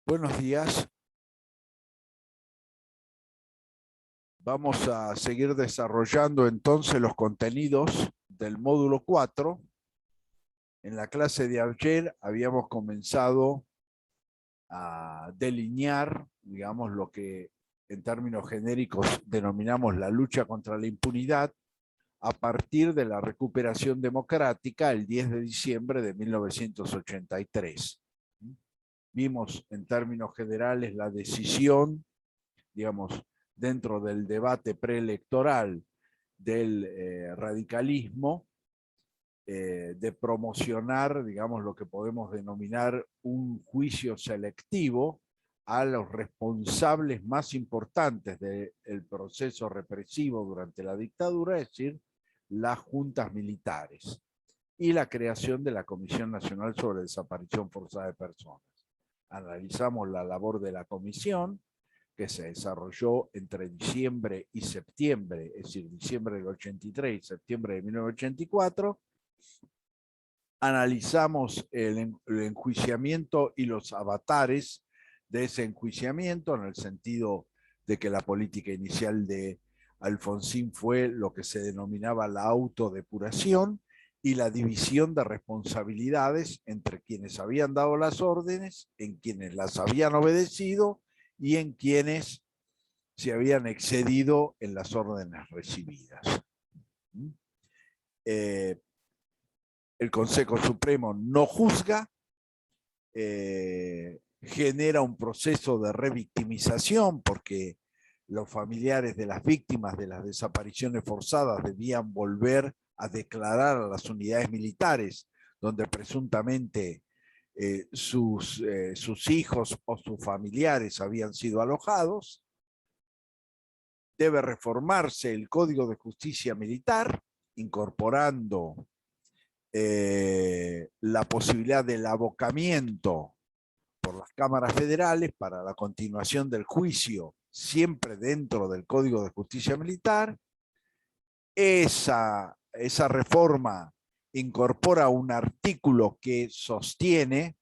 Buenos días. Vamos a seguir desarrollando entonces los contenidos del módulo 4. En la clase de ayer habíamos comenzado a delinear, digamos, lo que en términos genéricos denominamos la lucha contra la impunidad a partir de la recuperación democrática el 10 de diciembre de 1983. Vimos en términos generales la decisión, digamos, dentro del debate preelectoral del radicalismo, de promocionar, digamos, lo que podemos denominar un juicio selectivo a los responsables más importantes del proceso represivo durante la dictadura, es decir, las juntas militares, y la creación de la Comisión Nacional sobre Desaparición Forzada de Personas. Analizamos la labor de la comisión, que se desarrolló entre diciembre y septiembre, es decir, diciembre del 83 y septiembre de 1984. Analizamos el enjuiciamiento y los avatares de ese enjuiciamiento, en el sentido de que la política inicial de Alfonsín fue lo que se denominaba la autodepuración y la división de responsabilidades entre quienes habían dado las órdenes, en quienes las habían obedecido y en quienes se habían excedido en las órdenes recibidas. El Consejo Supremo no juzga, genera un proceso de revictimización porque los familiares de las víctimas de las desapariciones forzadas debían volver a declarar a las unidades militares donde presuntamente sus hijos o sus familiares habían sido alojados. Debe reformarse el Código de Justicia Militar, incorporando la posibilidad del abocamiento por las cámaras federales para la continuación del juicio, siempre dentro del Código de Justicia Militar. Esa reforma incorpora un artículo que sostiene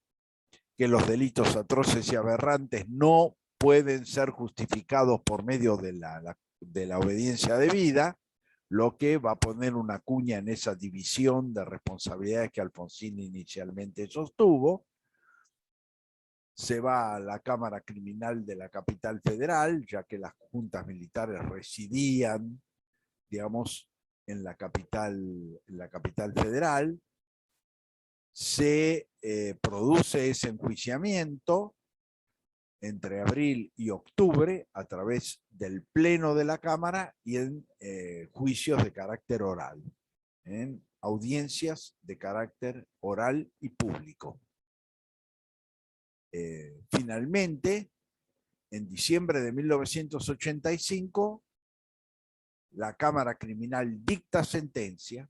que los delitos atroces y aberrantes no pueden ser justificados por medio de la obediencia debida, lo que va a poner una cuña en esa división de responsabilidades que Alfonsín inicialmente sostuvo. Se va a la Cámara Criminal de la capital federal, ya que las juntas militares residían, digamos, en la capital federal. Se produce ese enjuiciamiento entre abril y octubre a través del pleno de la Cámara y en juicios de carácter oral, en audiencias de carácter oral y público. Finalmente, en diciembre de 1985, la Cámara Criminal dicta sentencia.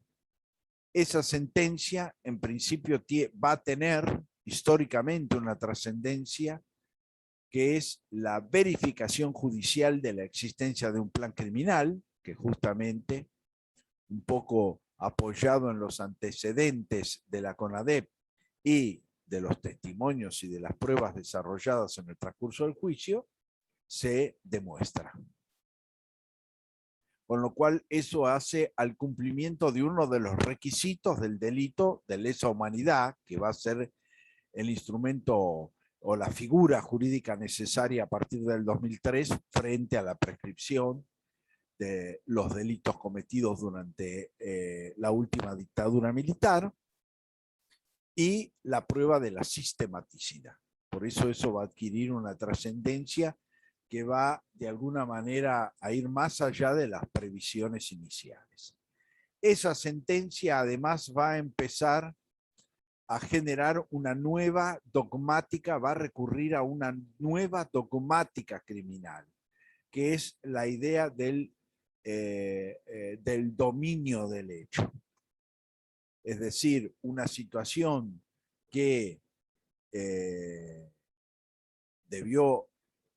Esa sentencia, en principio, va a tener históricamente una trascendencia, que es la verificación judicial de la existencia de un plan criminal, que justamente, un poco apoyado en los antecedentes de la CONADEP y de los testimonios y de las pruebas desarrolladas en el transcurso del juicio, se demuestra. Con lo cual eso hace al cumplimiento de uno de los requisitos del delito de lesa humanidad, que va a ser el instrumento o la figura jurídica necesaria a partir del 2003 frente a la prescripción de los delitos cometidos durante la última dictadura militar, y la prueba de la sistematicidad. Por eso va a adquirir una trascendencia que va de alguna manera a ir más allá de las previsiones iniciales. Esa sentencia además va a empezar a generar una nueva dogmática, va a recurrir a una nueva dogmática criminal, que es la idea del dominio del hecho. Es decir, una situación que debió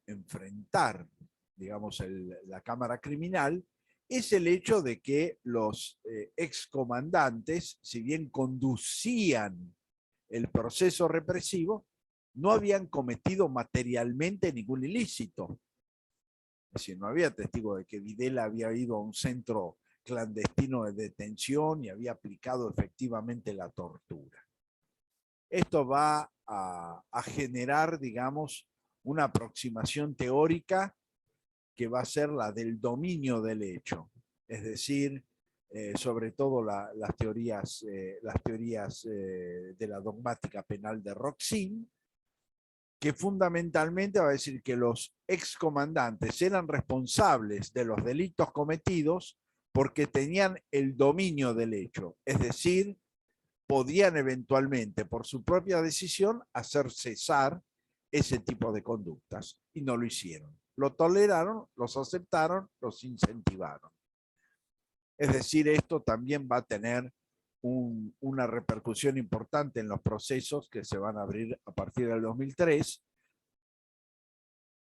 enfrentar, digamos, la Cámara Criminal, es el hecho de que los excomandantes, si bien conducían el proceso represivo, no habían cometido materialmente ningún ilícito. Es decir, no había testigo de que Videla había ido a un centro clandestino de detención y había aplicado efectivamente la tortura. Esto va a generar, digamos, una aproximación teórica que va a ser la del dominio del hecho, es decir, sobre todo las teorías de la dogmática penal de Roxin, que fundamentalmente va a decir que los excomandantes eran responsables de los delitos cometidos porque tenían el dominio del hecho, es decir, podían eventualmente, por su propia decisión, hacer cesar ese tipo de conductas, y no lo hicieron. Lo toleraron, los aceptaron, los incentivaron. Es decir, esto también va a tener una repercusión importante en los procesos que se van a abrir a partir del 2003,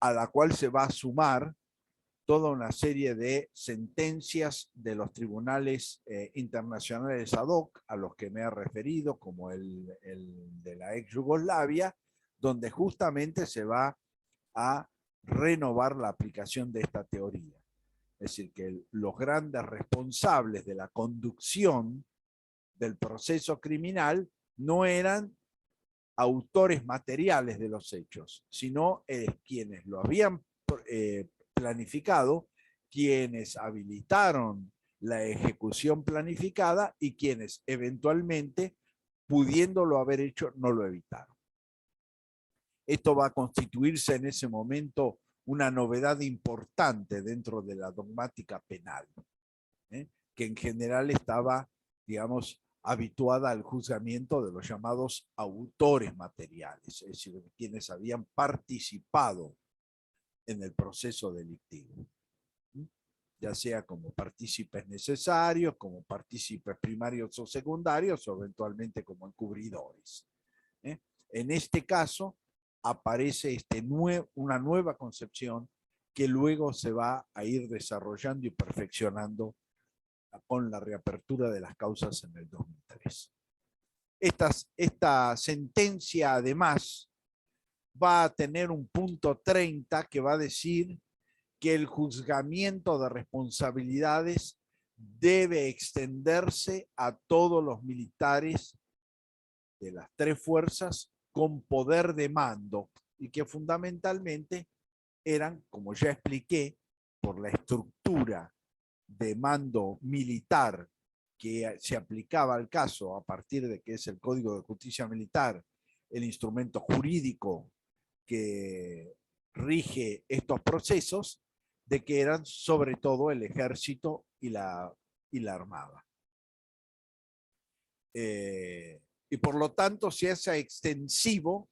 a la cual se va a sumar toda una serie de sentencias de los tribunales internacionales ad hoc a los que me he referido, como el de la ex Yugoslavia, donde justamente se va a renovar la aplicación de esta teoría. Es decir, que los grandes responsables de la conducción del proceso criminal no eran autores materiales de los hechos, sino quienes lo habían planificado, quienes habilitaron la ejecución planificada y quienes eventualmente, pudiéndolo haber hecho, no lo evitaron. Esto va a constituirse en ese momento una novedad importante dentro de la dogmática penal, que en general estaba, digamos, habituada al juzgamiento de los llamados autores materiales, es decir, quienes habían participado en el proceso delictivo, ya sea como partícipes necesarios, como partícipes primarios o secundarios, o eventualmente como encubridores. En este caso aparece una nueva concepción que luego se va a ir desarrollando y perfeccionando con la reapertura de las causas en el 2003. Esta sentencia, además, va a tener un punto 30 que va a decir que el juzgamiento de responsabilidades debe extenderse a todos los militares de las tres fuerzas con poder de mando, y que fundamentalmente eran, como ya expliqué, por la estructura de mando militar que se aplicaba al caso a partir de que es el Código de Justicia Militar, el instrumento jurídico que rige estos procesos, de que eran sobre todo el ejército y la armada. Y por lo tanto se hace extensivo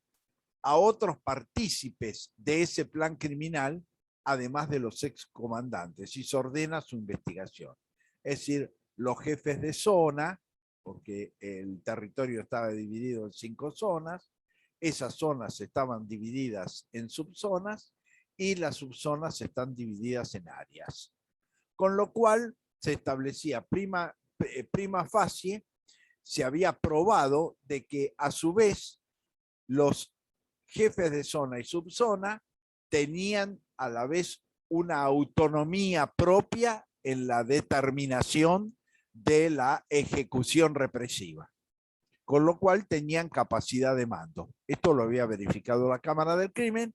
a otros partícipes de ese plan criminal, además de los excomandantes, y se ordena su investigación. Es decir, los jefes de zona, porque el territorio estaba dividido en 5 zonas, esas zonas estaban divididas en subzonas y las subzonas están divididas en áreas. Con lo cual se establecía prima facie, se había probado de que a su vez los jefes de zona y subzona tenían a la vez una autonomía propia en la determinación de la ejecución represiva, con lo cual tenían capacidad de mando. Esto lo había verificado la Cámara del Crimen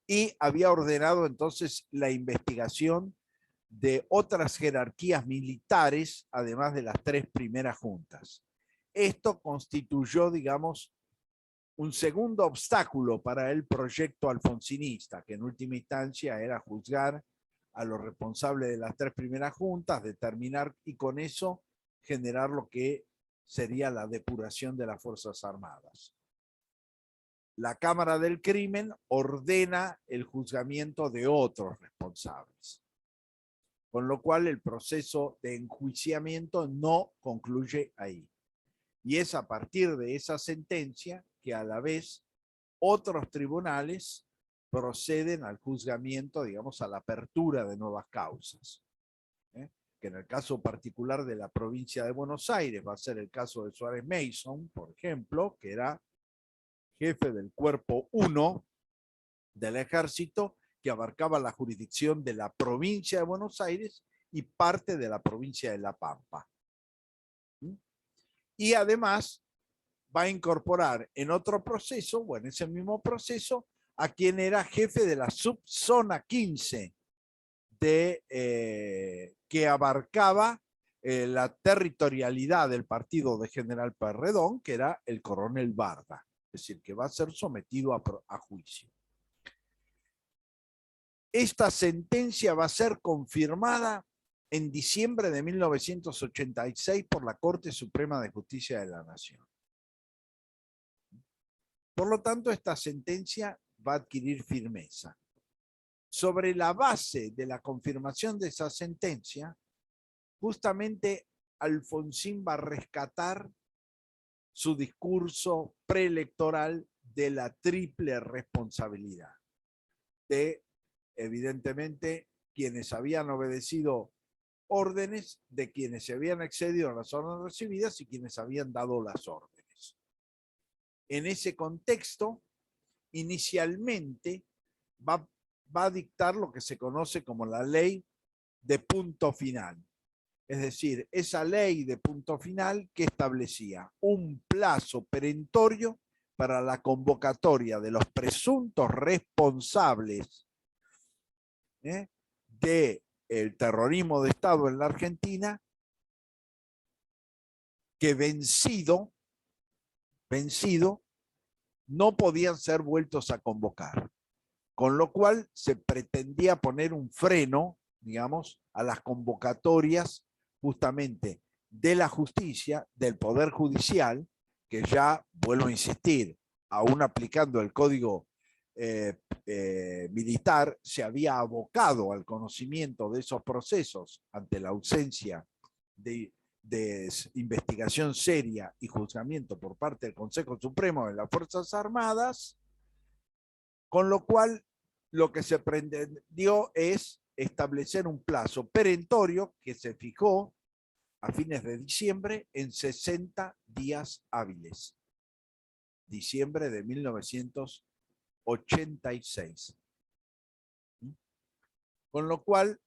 y había ordenado entonces la investigación de otras jerarquías militares, además de las 3 primeras juntas. Esto constituyó, digamos, un segundo obstáculo para el proyecto alfonsinista, que en última instancia era juzgar a los responsables de las 3 primeras juntas, determinar y con eso generar lo que sería la depuración de las Fuerzas Armadas. La Cámara del Crimen ordena el juzgamiento de otros responsables, con lo cual el proceso de enjuiciamiento no concluye ahí. Y es a partir de esa sentencia que a la vez otros tribunales proceden al juzgamiento, digamos, a la apertura de nuevas causas. Que en el caso particular de la provincia de Buenos Aires va a ser el caso de Suárez Mason, por ejemplo, que era jefe del cuerpo 1 del ejército, que abarcaba la jurisdicción de la provincia de Buenos Aires y parte de la provincia de La Pampa. Y además va a incorporar en otro proceso, o en ese mismo proceso, a quien era jefe de la subzona 15, que abarcaba la territorialidad del partido de General Pueyrredón, que era el coronel Barda, es decir, que va a ser sometido a juicio. Esta sentencia va a ser confirmada en diciembre de 1986 por la Corte Suprema de Justicia de la Nación. Por lo tanto, esta sentencia va a adquirir firmeza. Sobre la base de la confirmación de esa sentencia, justamente Alfonsín va a rescatar su discurso preelectoral de la triple responsabilidad de, evidentemente, quienes habían obedecido órdenes, de quienes se habían excedido a las órdenes recibidas y quienes habían dado las órdenes. En ese contexto, inicialmente va a dictar lo que se conoce como la ley de punto final. Es decir, esa ley de punto final que establecía un plazo perentorio para la convocatoria de los presuntos responsables del terrorismo de Estado en la Argentina, que vencido no podían ser vueltos a convocar. Con lo cual se pretendía poner un freno, digamos, a las convocatorias justamente de la justicia, del Poder Judicial, que ya, vuelvo a insistir, aún aplicando el Código Militar, se había abocado al conocimiento de esos procesos ante la ausencia de investigación seria y juzgamiento por parte del Consejo Supremo de las Fuerzas Armadas, con lo cual lo que se pretendió es establecer un plazo perentorio que se fijó a fines de diciembre en 60 días hábiles. Diciembre de 1986. Con lo cual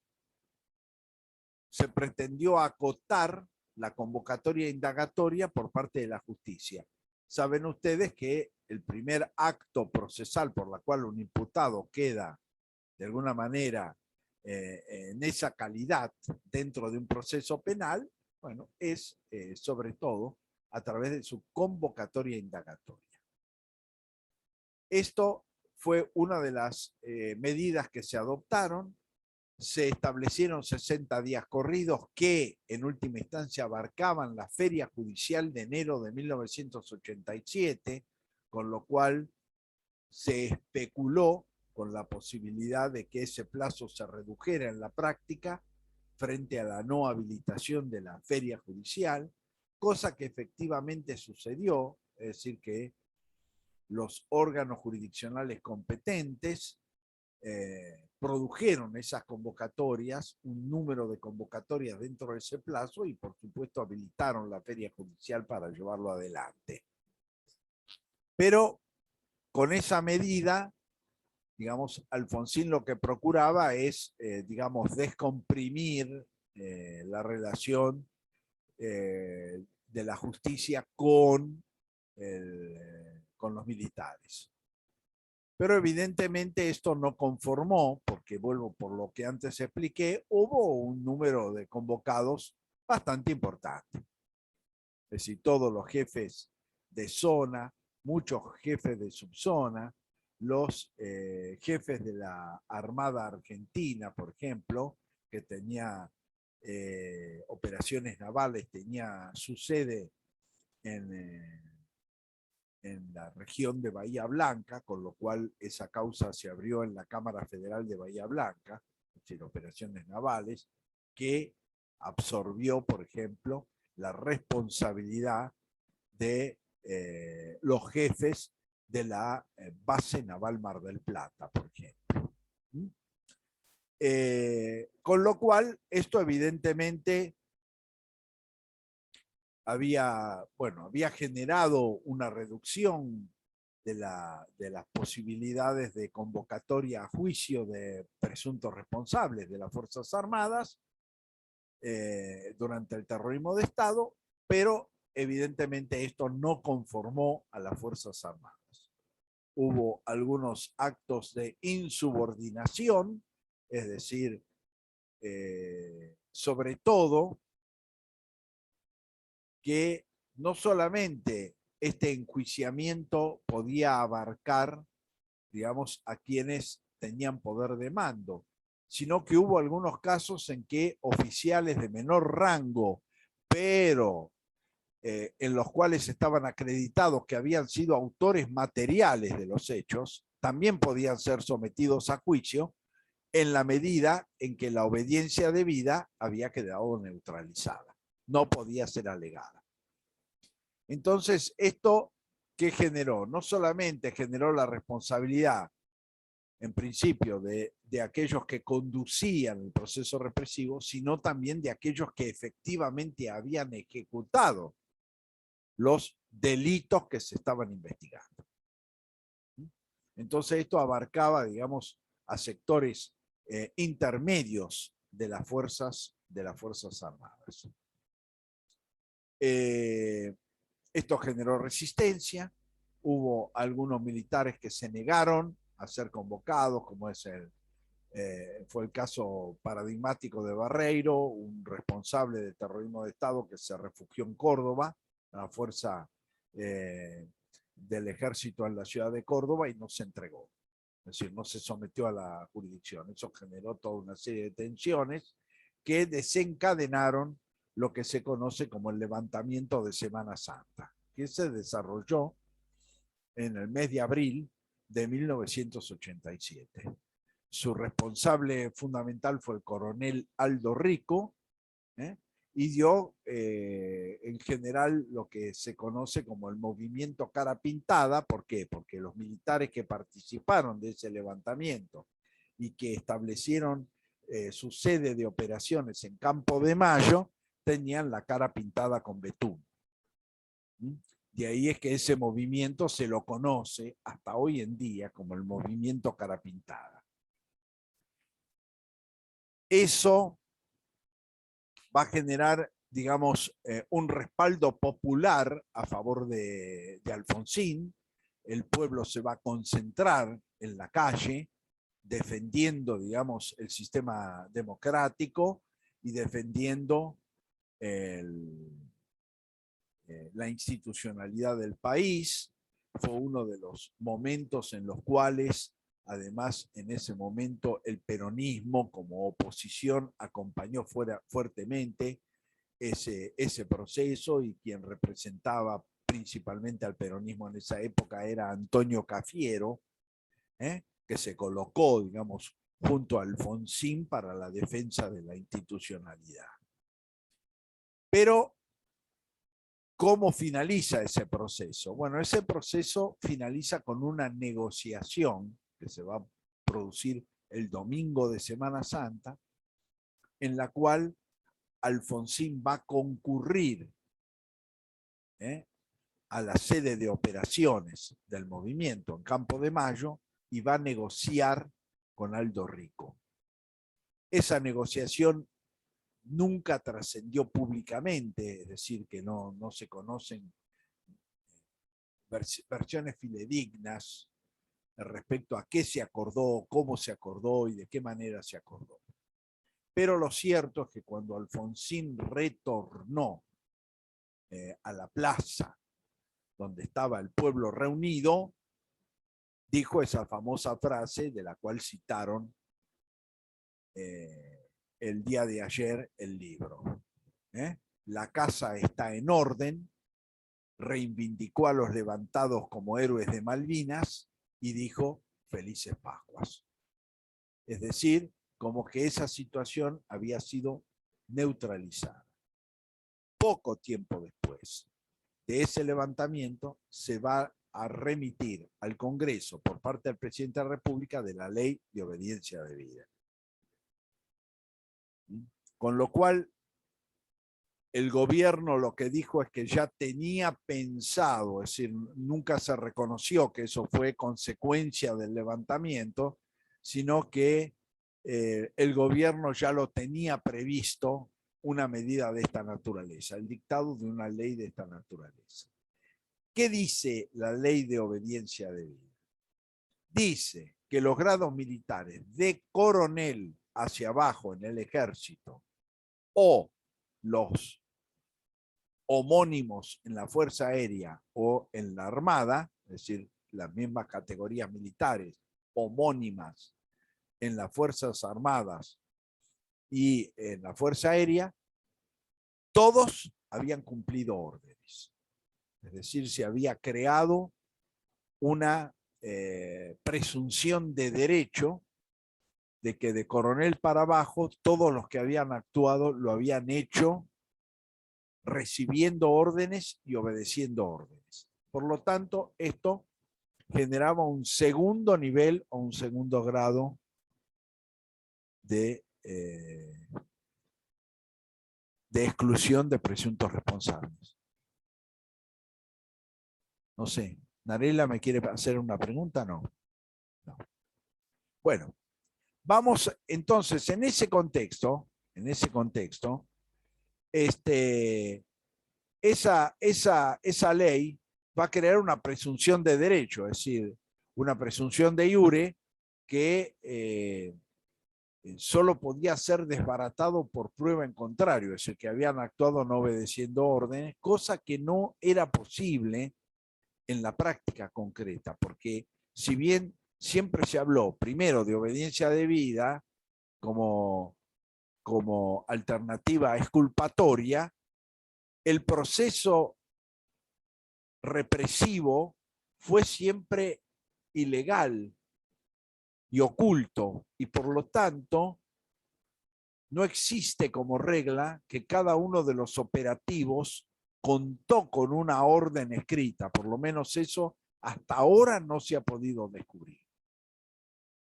se pretendió acotar la convocatoria indagatoria por parte de la justicia. Saben ustedes que el primer acto procesal por la cual un imputado queda de alguna manera en esa calidad dentro de un proceso penal, bueno, es sobre todo a través de su convocatoria indagatoria. Esto fue una de las medidas que se adoptaron. Se establecieron 60 días corridos que en última instancia abarcaban la feria judicial de enero de 1987, con lo cual se especuló con la posibilidad de que ese plazo se redujera en la práctica frente a la no habilitación de la feria judicial, cosa que efectivamente sucedió, es decir, que los órganos jurisdiccionales competentes produjeron esas convocatorias, un número de convocatorias dentro de ese plazo y por supuesto habilitaron la feria judicial para llevarlo adelante. Pero con esa medida, digamos, Alfonsín lo que procuraba es, digamos, descomprimir la relación de la justicia con los militares. Pero evidentemente esto no conformó, porque vuelvo por lo que antes expliqué, hubo un número de convocados bastante importante. Es decir, todos los jefes de zona, muchos jefes de subzona, los jefes de la Armada Argentina, por ejemplo, que tenía operaciones navales, tenía su sede en la región de Bahía Blanca, con lo cual esa causa se abrió en la Cámara Federal de Bahía Blanca, es decir, operaciones navales, que absorbió, por ejemplo, la responsabilidad de los jefes de la base naval Mar del Plata, por ejemplo. Con lo cual, esto evidentemente había generado una reducción de las posibilidades de convocatoria a juicio de presuntos responsables de las Fuerzas Armadas durante el terrorismo de Estado, pero evidentemente esto no conformó a las Fuerzas Armadas. Hubo algunos actos de insubordinación, es decir, sobre todo que no solamente este enjuiciamiento podía abarcar, digamos, a quienes tenían poder de mando, sino que hubo algunos casos en que oficiales de menor rango, pero en los cuales estaban acreditados que habían sido autores materiales de los hechos, también podían ser sometidos a juicio en la medida en que la obediencia debida había quedado neutralizada, no podía ser alegada. Entonces, esto que generó, no solamente generó la responsabilidad, en principio, de aquellos que conducían el proceso represivo, sino también de aquellos que efectivamente habían ejecutado los delitos que se estaban investigando. Entonces, esto abarcaba, digamos, a sectores intermedios de las Fuerzas Armadas. Esto generó resistencia, hubo algunos militares que se negaron a ser convocados, como fue el caso paradigmático de Barreiro, un responsable de terrorismo de Estado que se refugió en Córdoba, la fuerza del ejército en la ciudad de Córdoba, y no se entregó. Es decir, no se sometió a la jurisdicción. Eso generó toda una serie de tensiones que desencadenaron lo que se conoce como el levantamiento de Semana Santa, que se desarrolló en el mes de abril de 1987. Su responsable fundamental fue el coronel Aldo Rico, y dio en general lo que se conoce como el movimiento Cara Pintada. ¿Por qué? Porque los militares que participaron de ese levantamiento y que establecieron su sede de operaciones en Campo de Mayo tenían la cara pintada con betún. De ahí es que ese movimiento se lo conoce hasta hoy en día como el movimiento Cara Pintada. Eso va a generar, digamos, un respaldo popular a favor de Alfonsín. El pueblo se va a concentrar en la calle defendiendo, digamos, el sistema democrático y defendiendo la institucionalidad del país. Fue uno de los momentos en los cuales, además, en ese momento el peronismo como oposición acompañó fuertemente ese proceso, y quien representaba principalmente al peronismo en esa época era Antonio Cafiero, que se colocó, digamos, junto a Alfonsín para la defensa de la institucionalidad. Pero, ¿cómo finaliza ese proceso? Bueno, ese proceso finaliza con una negociación que se va a producir el domingo de Semana Santa, en la cual Alfonsín va a concurrir a la sede de operaciones del movimiento en Campo de Mayo y va a negociar con Aldo Rico. Esa negociación nunca trascendió públicamente, es decir, que no se conocen versiones fidedignas respecto a qué se acordó, cómo se acordó y de qué manera se acordó. Pero lo cierto es que cuando Alfonsín retornó a la plaza donde estaba el pueblo reunido, dijo esa famosa frase de la cual citaron el día de ayer el libro. La casa está en orden, reivindicó a los levantados como héroes de Malvinas y dijo felices Pascuas. Es decir, como que esa situación había sido neutralizada. Poco tiempo después de ese levantamiento se va a remitir al Congreso por parte del presidente de la República de la Ley de Obediencia Debida. Con lo cual, el gobierno lo que dijo es que ya tenía pensado, es decir, nunca se reconoció que eso fue consecuencia del levantamiento, sino que el gobierno ya lo tenía previsto una medida de esta naturaleza, el dictado de una ley de esta naturaleza. ¿Qué dice la ley de obediencia debida? Dice que los grados militares de coronel hacia abajo en el ejército o los homónimos en la Fuerza Aérea o en la Armada, es decir, las mismas categorías militares homónimas en las Fuerzas Armadas y en la Fuerza Aérea, todos habían cumplido órdenes. Es decir, se había creado una presunción de derecho de que de coronel para abajo todos los que habían actuado lo habían hecho recibiendo órdenes y obedeciendo órdenes. Por lo tanto, esto generaba un segundo nivel o un segundo grado de exclusión de presuntos responsables. No sé, ¿Narela me quiere hacer una pregunta? No. No. Bueno, vamos entonces en ese contexto, esa ley va a crear una presunción de derecho, es decir, una presunción de iure que solo podía ser desbaratado por prueba en contrario, es decir, que habían actuado no obedeciendo órdenes, cosa que no era posible en la práctica concreta, porque si bien siempre se habló primero de obediencia debida como alternativa exculpatoria, el proceso represivo fue siempre ilegal y oculto, y por lo tanto no existe como regla que cada uno de los operativos contó con una orden escrita, por lo menos eso hasta ahora no se ha podido descubrir.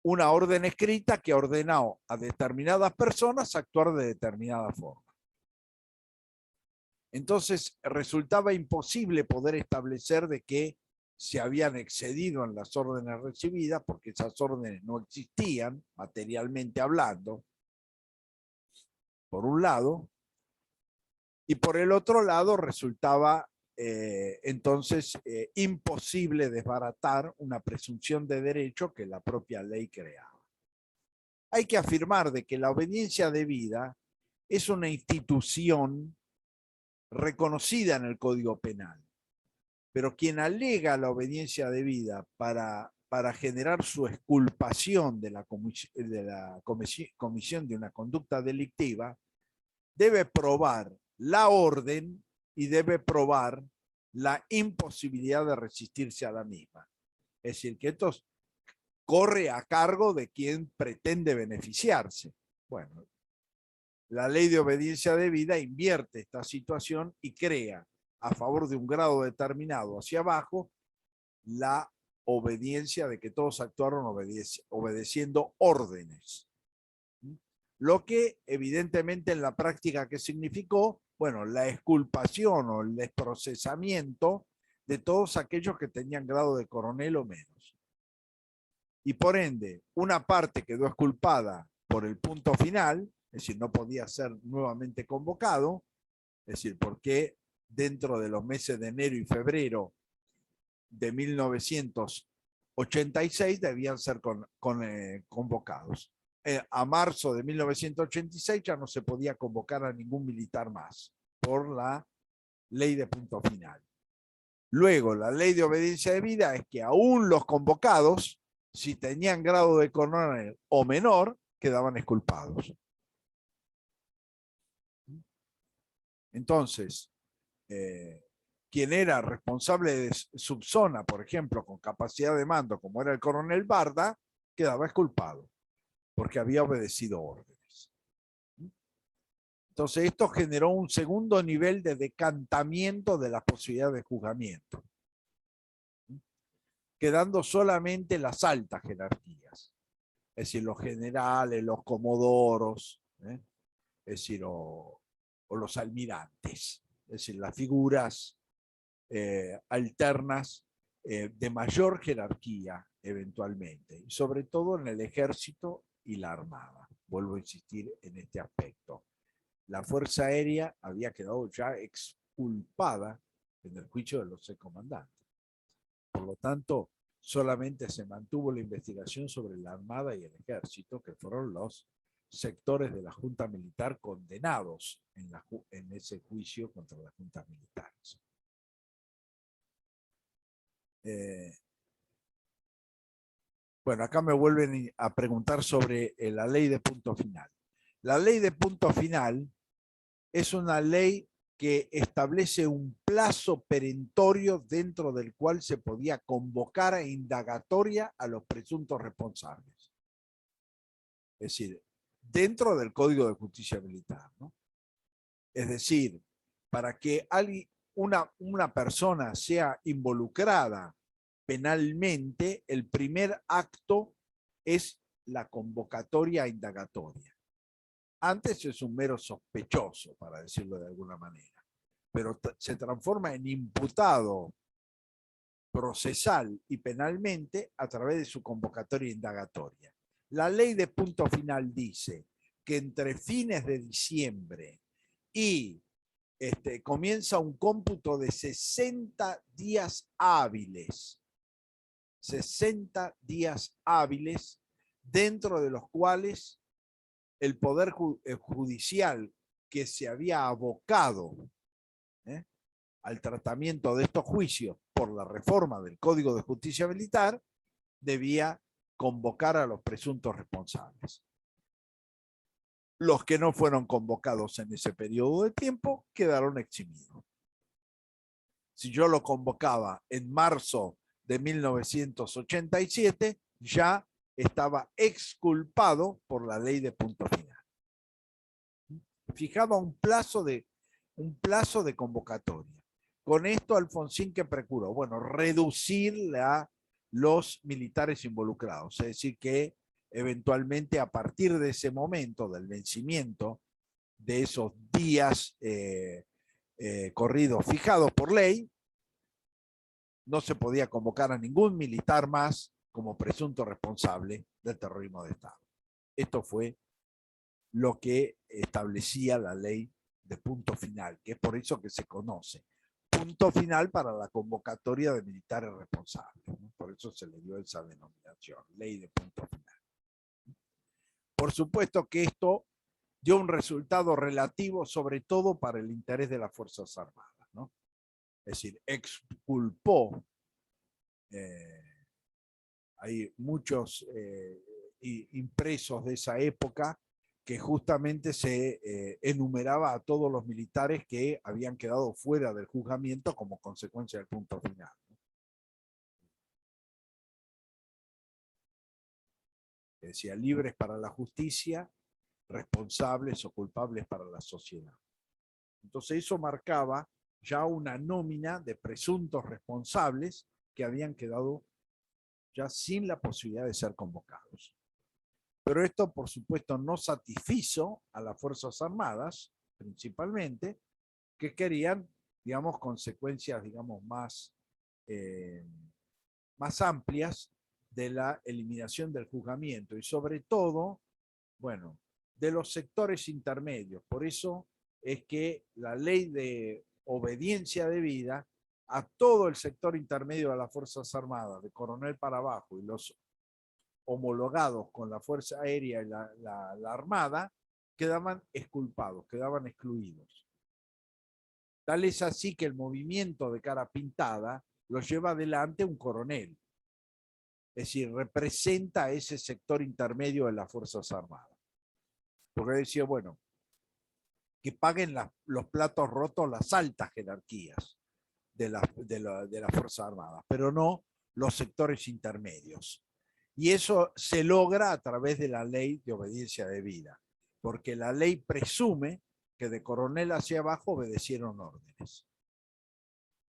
Una orden escrita que ordenó a determinadas personas actuar de determinada forma. Entonces resultaba imposible poder establecer de que se habían excedido en las órdenes recibidas, porque esas órdenes no existían, materialmente hablando, por un lado, y por el otro lado resultaba entonces imposible desbaratar una presunción de derecho que la propia ley creaba. Hay que afirmar de que la obediencia debida es una institución reconocida en el Código Penal, pero quien alega la obediencia debida para generar su exculpación de la comisión de una conducta delictiva debe probar la orden y debe probar la imposibilidad de resistirse a la misma. Es decir, que esto corre a cargo de quien pretende beneficiarse. Bueno, la ley de obediencia debida invierte esta situación y crea a favor de un grado determinado hacia abajo la obediencia de que todos actuaron obedeciendo órdenes. Lo que evidentemente en la práctica que significó, bueno, la exculpación o el desprocesamiento de todos aquellos que tenían grado de coronel o menos. Y por ende, una parte quedó exculpada por el punto final, es decir, no podía ser nuevamente convocado, es decir, porque dentro de los meses de enero y febrero de 1986 debían ser convocados. A marzo de 1986 ya no se podía convocar a ningún militar más por la ley de punto final. Luego, la ley de obediencia debida es que aún los convocados, si tenían grado de coronel o menor, quedaban exculpados. Entonces, quien era responsable de subzona, por ejemplo, con capacidad de mando, como era el coronel Barda, quedaba exculpado, porque había obedecido órdenes. Entonces, esto generó un segundo nivel de decantamiento de la posibilidad de juzgamiento, quedando solamente las altas jerarquías, es decir, los generales, los comodoros, es decir, o los almirantes. menores, es decir, las figuras alternas de mayor jerarquía eventualmente, y sobre todo en el ejército y la armada. Vuelvo a insistir en este aspecto. La Fuerza Aérea había quedado ya exculpada en el juicio de los 6 comandantes. Por lo tanto, solamente se mantuvo la investigación sobre la Armada y el Ejército, que fueron los sectores de la Junta Militar condenados en ese juicio contra las juntas militares. Bueno, acá me vuelven a preguntar sobre la ley de punto final. La ley de punto final es una ley que establece un plazo perentorio dentro del cual se podía convocar a indagatoria a los presuntos responsables. Es decir, dentro del Código de Justicia Militar, ¿no? Es decir, para que una persona sea involucrada penalmente, el primer acto es la convocatoria indagatoria. Antes es un mero sospechoso, para decirlo de alguna manera, pero se transforma en imputado procesal y penalmente a través de su convocatoria indagatoria. La ley de punto final dice que entre fines de diciembre y comienza un cómputo de 60 días hábiles. 60 días hábiles dentro de los cuales el Poder Judicial que se había abocado al tratamiento de estos juicios por la reforma del Código de Justicia Militar debía convocar a los presuntos responsables. Los que no fueron convocados en ese periodo de tiempo quedaron eximidos. Si yo lo convocaba en marzo de 1987, ya estaba exculpado por la ley de punto final. Fijaba un plazo de convocatoria. Con esto, Alfonsín, ¿qué procuró? Bueno, reducir los militares involucrados, es decir, que eventualmente a partir de ese momento, del vencimiento de esos días corridos fijados por ley, no se podía convocar a ningún militar más como presunto responsable del terrorismo de Estado. Esto fue lo que establecía la ley de punto final, que es por eso que se conoce. Punto final para la convocatoria de militares responsables, ¿no? Por eso se le dio esa denominación, ley de punto final. Por supuesto que esto dio un resultado relativo, sobre todo para el interés de las Fuerzas Armadas, ¿no? Es decir, exculpó, hay muchos impresos de esa época que justamente se enumeraba a todos los militares que habían quedado fuera del juzgamiento como consecuencia del punto final. Decía, libres para la justicia, responsables o culpables para la sociedad. Entonces eso marcaba ya una nómina de presuntos responsables que habían quedado ya sin la posibilidad de ser convocados. Pero esto, por supuesto, no satisfizo a las Fuerzas Armadas, principalmente, que querían, digamos, consecuencias, digamos, más amplias de la eliminación del juzgamiento y sobre todo, bueno, de los sectores intermedios. Por eso es que la ley de obediencia debida a todo el sector intermedio de las Fuerzas Armadas, de coronel para abajo, y los homologados con la Fuerza Aérea y la Armada, quedaban exculpados, quedaban excluidos. Tal es así que el movimiento de cara pintada lo lleva adelante un coronel. Es decir, representa ese sector intermedio de las Fuerzas Armadas. Porque decía, bueno, que paguen los platos rotos las altas jerarquías de las Fuerzas Armadas, pero no los sectores intermedios. Y eso se logra a través de la ley de obediencia debida, porque la ley presume que de coronel hacia abajo obedecieron órdenes.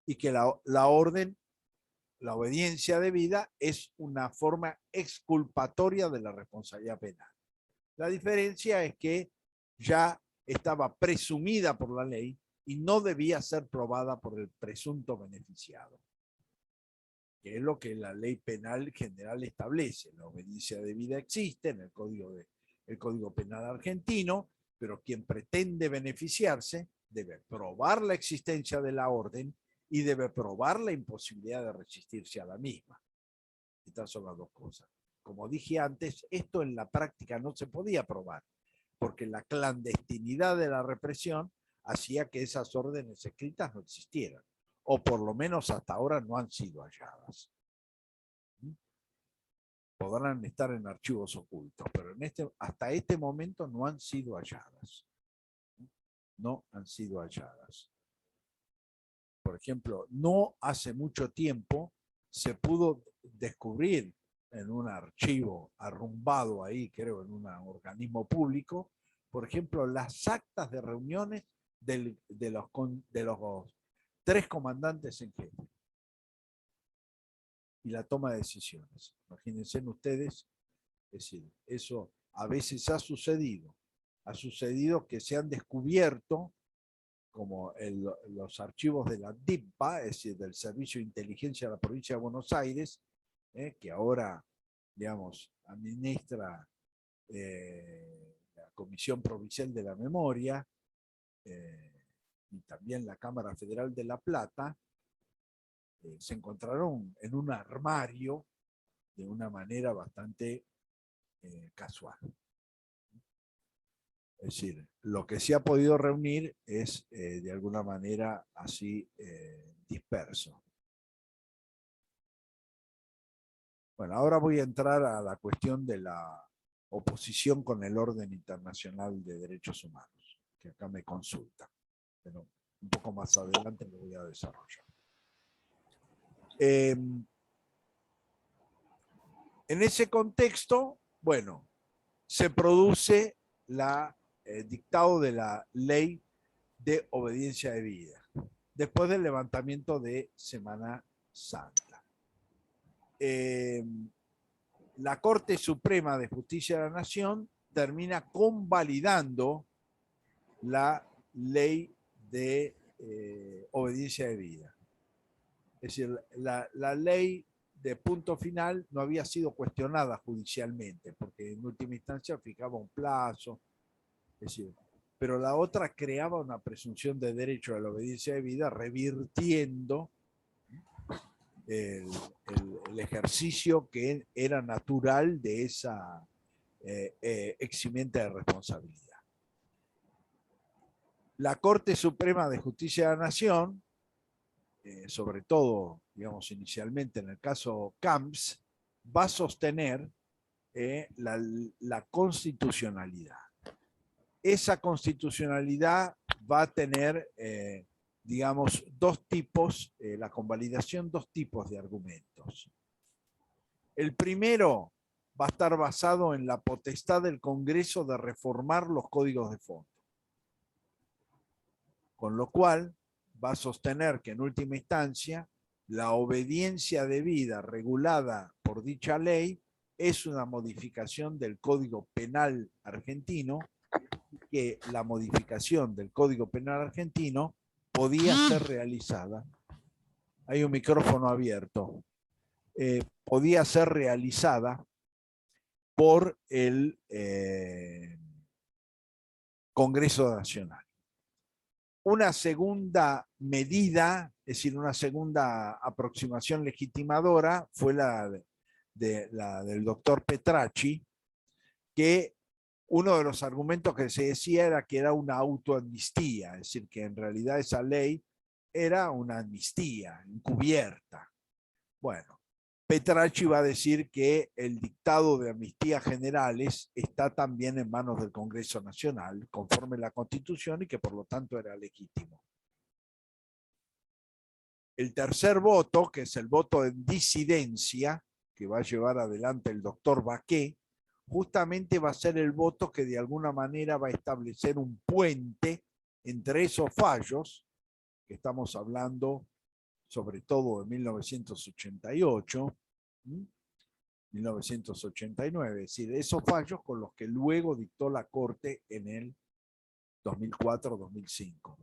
Y que la obediencia debida es una forma exculpatoria de la responsabilidad penal. La diferencia es que ya estaba presumida por la ley y no debía ser probada por el presunto beneficiado, que es lo que la ley penal general establece. La obediencia debida existe en el Código Penal argentino, pero quien pretende beneficiarse debe probar la existencia de la orden y debe probar la imposibilidad de resistirse a la misma. Estas son las dos cosas. Como dije antes, esto en la práctica no se podía probar, porque la clandestinidad de la represión hacía que esas órdenes escritas no existieran, o por lo menos hasta ahora no han sido halladas. Podrán estar en archivos ocultos, pero hasta este momento no han sido halladas. No han sido halladas. Por ejemplo, no hace mucho tiempo se pudo descubrir en un archivo arrumbado ahí, creo, en un organismo público, por ejemplo, las actas de reuniones de los 3 comandantes en jefe y la toma de decisiones. Imagínense ustedes, es decir, eso a veces ha sucedido que se han descubierto, como los archivos de la DIPA, es decir, del Servicio de Inteligencia de la Provincia de Buenos Aires, que ahora, digamos, administra la Comisión Provincial de la Memoria y también la Cámara Federal de La Plata, se encontraron en un armario de una manera bastante casual. Es decir, lo que se ha podido reunir es de alguna manera así disperso. Bueno, ahora voy a entrar a la cuestión de la oposición con el orden internacional de derechos humanos, que acá me consulta, pero un poco más adelante lo voy a desarrollar. En ese contexto, bueno, se produce el dictado de la ley de obediencia debida, después del levantamiento de Semana Santa. La Corte Suprema de Justicia de la Nación termina convalidando la ley de obediencia debida. Es decir, la ley de punto final no había sido cuestionada judicialmente, porque en última instancia fijaba un plazo, es decir, pero la otra creaba una presunción de derecho a la obediencia debida, revirtiendo el ejercicio que era natural de esa eximiente de responsabilidad. La Corte Suprema de Justicia de la Nación, sobre todo, digamos, inicialmente en el caso Camps, va a sostener la constitucionalidad. Esa constitucionalidad va a tener, digamos, dos tipos, la convalidación, dos tipos de argumentos. El primero va a estar basado en la potestad del Congreso de reformar los códigos de fondo. Con lo cual, va a sostener que en última instancia, la obediencia debida regulada por dicha ley es una modificación del Código Penal argentino, que la modificación del Código Penal argentino podía ser realizada. Hay un micrófono abierto. Podía ser realizada por el Congreso Nacional. Una segunda medida, es decir, una segunda aproximación legitimadora fue la del doctor Petracci, que uno de los argumentos que se decía era que era una autoamnistía, es decir, que en realidad esa ley era una amnistía encubierta. Bueno, Petracci va a decir que el dictado de amnistías generales está también en manos del Congreso Nacional, conforme a la Constitución, y que por lo tanto era legítimo. El tercer voto, que es el voto en disidencia, que va a llevar adelante el doctor Baqué, justamente va a ser el voto que de alguna manera va a establecer un puente entre esos fallos, que estamos hablando sobre todo de 1988, 1989, es decir, esos fallos con los que luego dictó la Corte en el 2004-2005,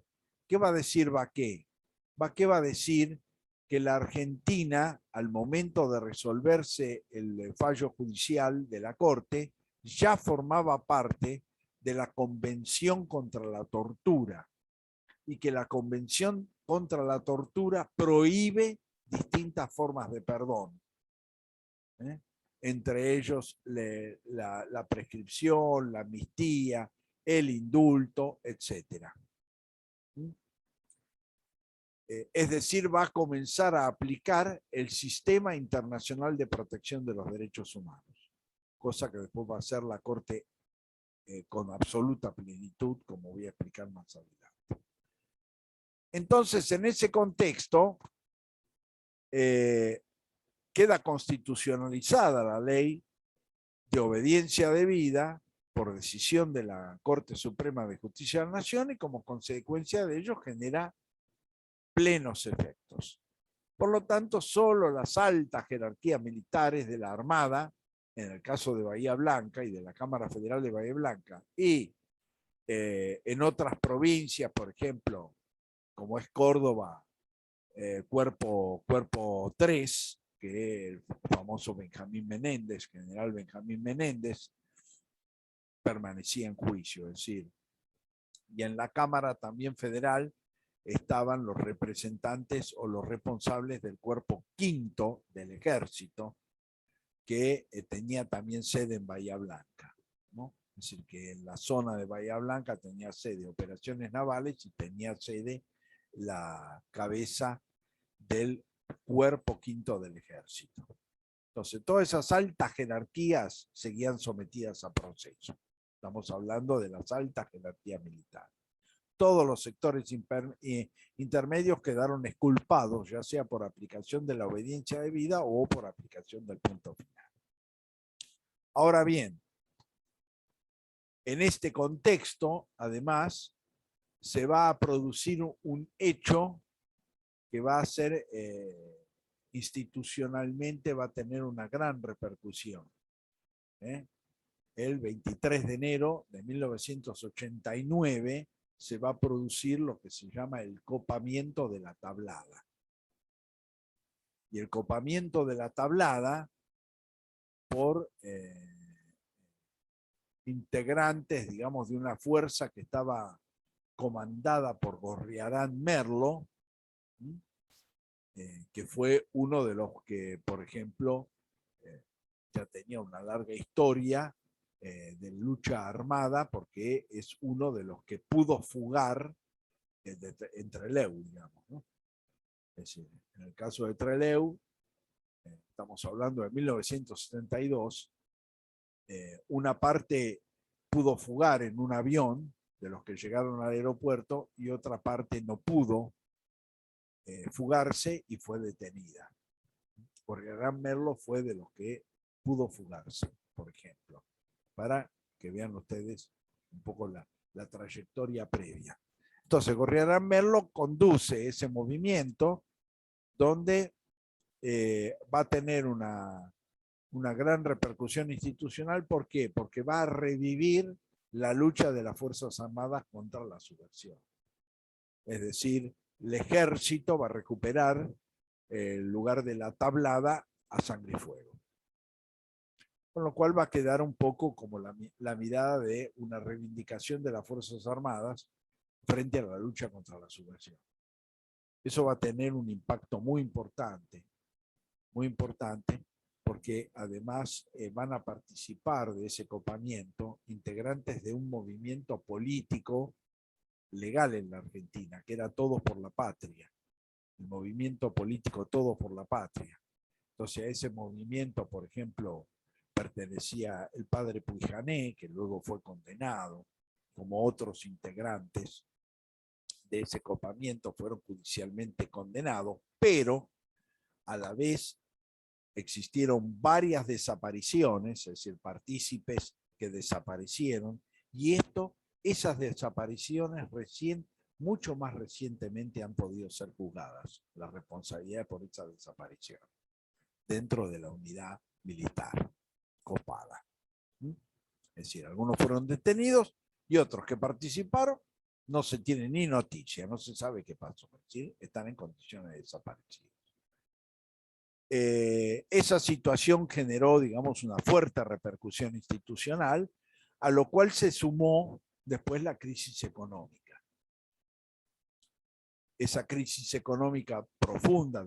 ¿Qué va a decir Baqué? Baqué va a decir que la Argentina, al momento de resolverse el fallo judicial de la Corte, ya formaba parte de la Convención contra la Tortura y que la Convención contra la Tortura prohíbe distintas formas de perdón. Entre ellos la prescripción, la amnistía, el indulto, etc. Es decir, va a comenzar a aplicar el Sistema Internacional de Protección de los Derechos Humanos, cosa que después va a hacer la Corte con absoluta plenitud, como voy a explicar más adelante. Entonces, en ese contexto, queda constitucionalizada la ley de obediencia debida por decisión de la Corte Suprema de Justicia de la Nación y como consecuencia de ello genera plenos efectos. Por lo tanto, solo las altas jerarquías militares de la Armada, en el caso de Bahía Blanca y de la Cámara Federal de Bahía Blanca, y en otras provincias, por ejemplo, como es Córdoba, cuerpo 3, que es el famoso Benjamín Menéndez, general Benjamín Menéndez, permanecía en juicio, es decir, y en la Cámara también federal estaban los representantes o los responsables del cuerpo 5 del ejército, que tenía también sede en Bahía Blanca, ¿no? Es decir, que en la zona de Bahía Blanca tenía sede operaciones navales y tenía sede la cabeza del cuerpo 5 del ejército. Entonces, todas esas altas jerarquías seguían sometidas a proceso. Estamos hablando de las altas jerarquías militares. Todos los sectores intermedios quedaron exculpados, ya sea por aplicación de la obediencia debida o por aplicación del punto final. Ahora bien, en este contexto, además, se va a producir un hecho que va a ser institucionalmente, va a tener una gran repercusión. El 23 de enero de 1989 se va a producir lo que se llama el copamiento de la Tablada. Y el copamiento de la Tablada por integrantes, digamos, de una fuerza que estaba comandada por Gorriarán Merlo, que fue uno de los que, por ejemplo, ya tenía una larga historia de lucha armada, porque es uno de los que pudo fugar en Trelew, digamos, ¿no? Es decir, en el caso de Trelew, estamos hablando de 1972, una parte pudo fugar en un avión de los que llegaron al aeropuerto y otra parte no pudo fugarse y fue detenida. Gorriarán Merlo fue de los que pudo fugarse, por ejemplo, para que vean ustedes un poco la trayectoria previa. Entonces, Gorriarán Merlo conduce ese movimiento donde va a tener una gran repercusión institucional. ¿Por qué? Porque va a revivir la lucha de las Fuerzas Armadas contra la subversión. Es decir, el ejército va a recuperar el lugar de la Tablada a sangre y fuego. Con lo cual va a quedar un poco como la mirada de una reivindicación de las Fuerzas Armadas frente a la lucha contra la subversión. Eso va a tener un impacto muy importante, porque además van a participar de ese copamiento integrantes de un movimiento político legal en la Argentina, que era Todos por la Patria, el movimiento político Todos por la Patria. Entonces a ese movimiento, por ejemplo, pertenecía el padre Puijané, que luego fue condenado, como otros integrantes de ese copamiento fueron judicialmente condenados, pero a la vez existieron varias desapariciones, es decir, partícipes que desaparecieron, y esas desapariciones mucho más recientemente han podido ser juzgadas, la responsabilidad por esa desaparición, dentro de la unidad militar copada. Es decir, algunos fueron detenidos y otros que participaron no se tiene ni noticia, no se sabe qué pasó, es decir, están en condiciones de desaparecidos. Esa situación generó, digamos, una fuerte repercusión institucional, a lo cual se sumó después la crisis económica. Esa crisis económica profunda,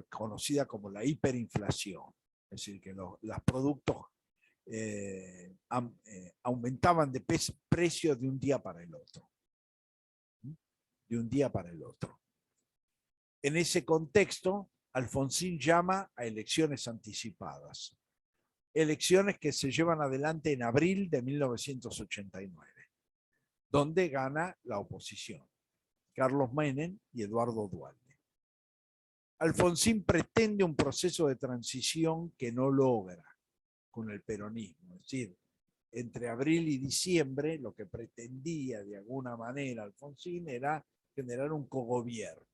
conocida como la hiperinflación, es decir, que los productos aumentaban de precio de un día para el otro. De un día para el otro. En ese contexto, Alfonsín llama a elecciones anticipadas. Elecciones que se llevan adelante en abril de 1989, donde gana la oposición, Carlos Menem y Eduardo Duhalde. Alfonsín pretende un proceso de transición que no logra con el peronismo, es decir, entre abril y diciembre lo que pretendía de alguna manera Alfonsín era generar un cogobierno.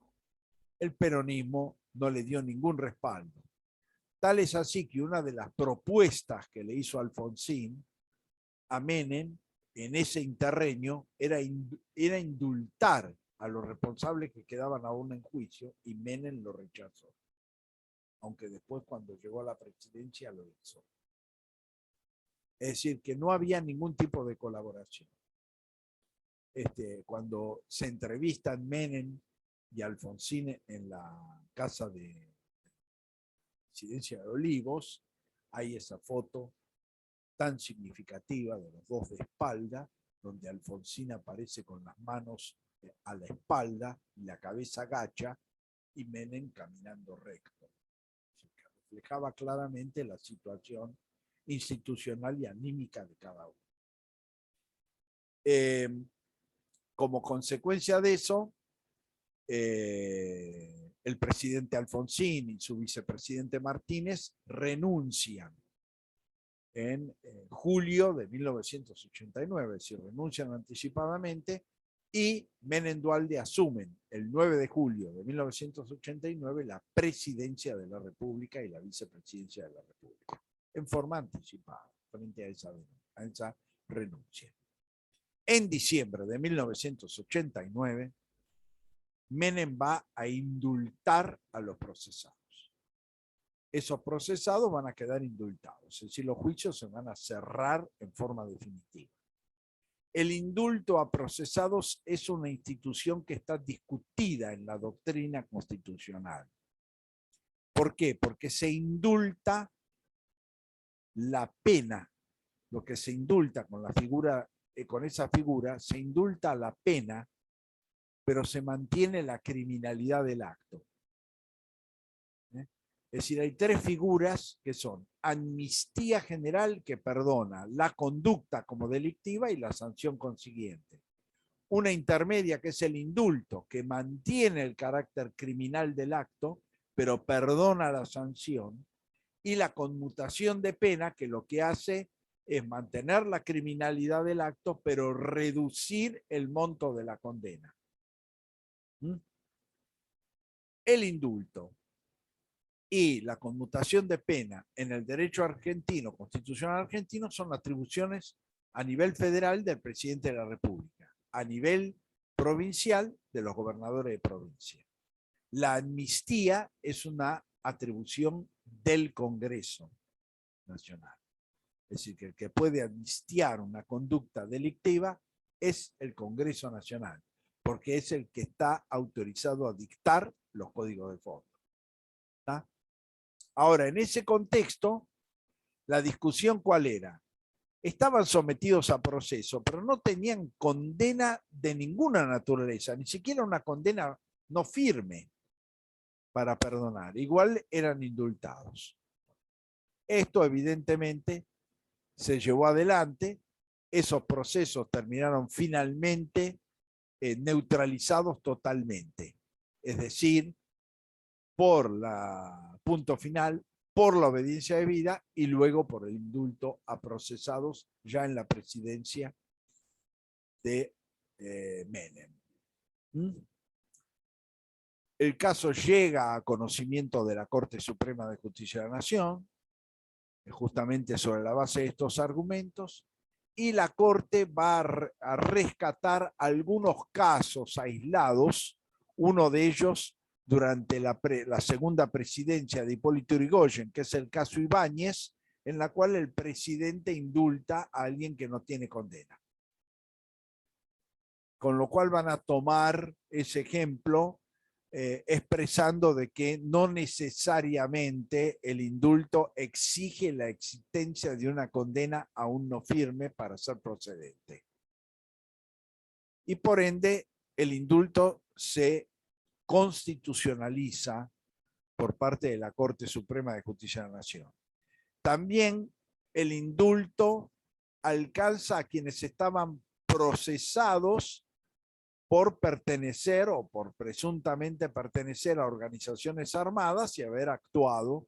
El peronismo no le dio ningún respaldo. Tal es así que una de las propuestas que le hizo Alfonsín a Menem en ese interreño era indultar a los responsables que quedaban aún en juicio, y Menem lo rechazó. Aunque después, cuando llegó a la presidencia, lo hizo. Es decir, que no había ningún tipo de colaboración. Cuando se entrevistan Menem y Alfonsín en la casa de Residencia de Olivos, hay esa foto tan significativa de los dos de espalda, donde Alfonsín aparece con las manos a la espalda y la cabeza agacha, y Menem caminando recto. Reflejaba claramente la situación institucional y anímica de cada uno. Como consecuencia de eso, el presidente Alfonsín y su vicepresidente Martínez renuncian en julio de 1989, es decir, renuncian anticipadamente, y Menem Duhalde asumen el 9 de julio de 1989 la presidencia de la República y la vicepresidencia de la República, en forma anticipada, frente a esa renuncia. En diciembre de 1989, Menem va a indultar a los procesados. Esos procesados van a quedar indultados, es decir, los juicios se van a cerrar en forma definitiva. El indulto a procesados es una institución que está discutida en la doctrina constitucional. ¿Por qué? Porque se indulta la pena, lo que se indulta con la figura, con esa figura, se indulta la pena, pero se mantiene la criminalidad del acto. Es decir, hay tres figuras que son amnistía general, que perdona la conducta como delictiva y la sanción consiguiente. Una intermedia, que es el indulto, que mantiene el carácter criminal del acto, pero perdona la sanción. Y la conmutación de pena, que lo que hace es mantener la criminalidad del acto, pero reducir el monto de la condena. El indulto y la conmutación de pena en el derecho argentino, constitucional argentino, son atribuciones a nivel federal del presidente de la República, a nivel provincial de los gobernadores de provincia. La amnistía es una atribución del Congreso Nacional. Es decir, que el que puede amnistiar una conducta delictiva es el Congreso Nacional, porque es el que está autorizado a dictar los códigos de fondo. ¿Está? Ahora, en ese contexto, la discusión ¿cuál era? Estaban sometidos a proceso, pero no tenían condena de ninguna naturaleza, ni siquiera una condena no firme para perdonar. Igual eran indultados. Esto evidentemente se llevó adelante. Esos procesos terminaron finalmente neutralizados totalmente. Es decir, por la punto final, por la obediencia debida y luego por el indulto a procesados ya en la presidencia de Menem. El caso llega a conocimiento de la Corte Suprema de Justicia de la Nación, justamente sobre la base de estos argumentos, y la Corte va a rescatar algunos casos aislados, uno de ellos durante la segunda presidencia de Hipólito Yrigoyen, que es el caso Ibáñez, en la cual el presidente indulta a alguien que no tiene condena. Con lo cual van a tomar ese ejemplo expresando de que no necesariamente el indulto exige la existencia de una condena aún no firme para ser procedente. Y por ende, el indulto se constitucionaliza por parte de la Corte Suprema de Justicia de la Nación. También el indulto alcanza a quienes estaban procesados por pertenecer o por presuntamente pertenecer a organizaciones armadas y haber actuado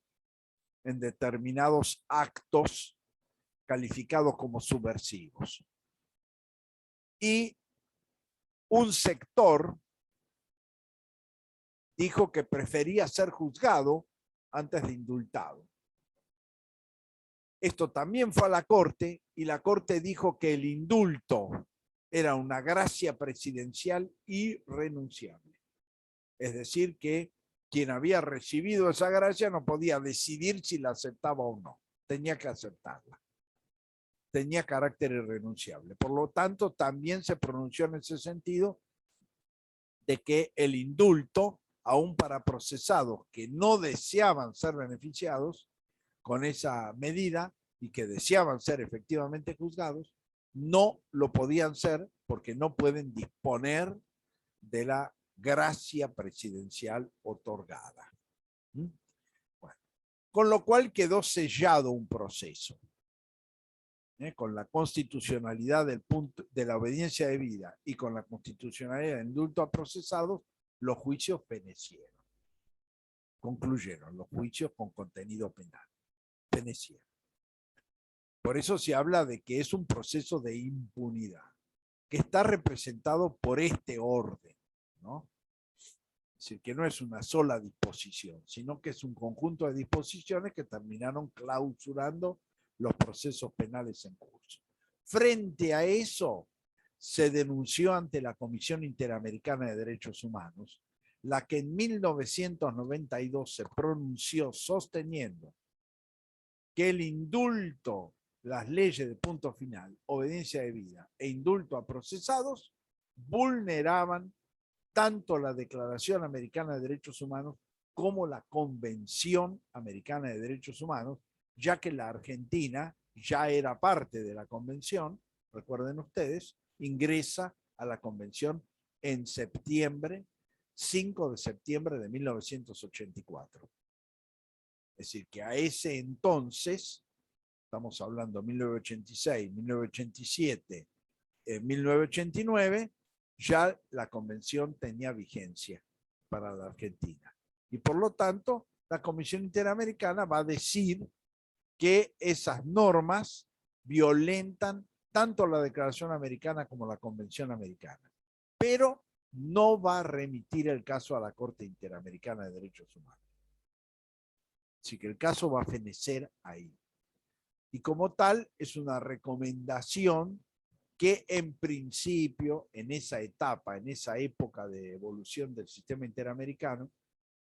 en determinados actos calificados como subversivos. Y un sector dijo que prefería ser juzgado antes de indultado. Esto también fue a la Corte y la Corte dijo que el indulto era una gracia presidencial irrenunciable. Es decir, que quien había recibido esa gracia no podía decidir si la aceptaba o no. Tenía que aceptarla. Tenía carácter irrenunciable. Por lo tanto, también se pronunció en ese sentido de que el indulto, aún para procesados que no deseaban ser beneficiados con esa medida y que deseaban ser efectivamente juzgados, no lo podían ser porque no pueden disponer de la gracia presidencial otorgada. Bueno, con lo cual quedó sellado un proceso. Con la constitucionalidad de la obediencia debida y con la constitucionalidad del indulto a procesados, los juicios fenecieron. Concluyeron los juicios con contenido penal. Fenecieron. Por eso se habla de que es un proceso de impunidad, que está representado por este orden, ¿no? Es decir, que no es una sola disposición, sino que es un conjunto de disposiciones que terminaron clausurando los procesos penales en curso. Frente a eso, se denunció ante la Comisión Interamericana de Derechos Humanos, la que en 1992 se pronunció sosteniendo que el indulto, las leyes de punto final, obediencia debida e indulto a procesados vulneraban tanto la Declaración Americana de Derechos Humanos como la Convención Americana de Derechos Humanos, ya que la Argentina ya era parte de la Convención, recuerden ustedes, ingresa a la Convención en septiembre, 5 de septiembre de 1984. Es decir, que a ese entonces, estamos hablando de 1986, 1987, 1989, ya la convención tenía vigencia para la Argentina. Y por lo tanto, la Comisión Interamericana va a decir que esas normas violentan tanto la Declaración Americana como la Convención Americana. Pero no va a remitir el caso a la Corte Interamericana de Derechos Humanos. Así que el caso va a fenecer ahí. Y como tal, es una recomendación que en principio, en esa etapa, en esa época de evolución del sistema interamericano,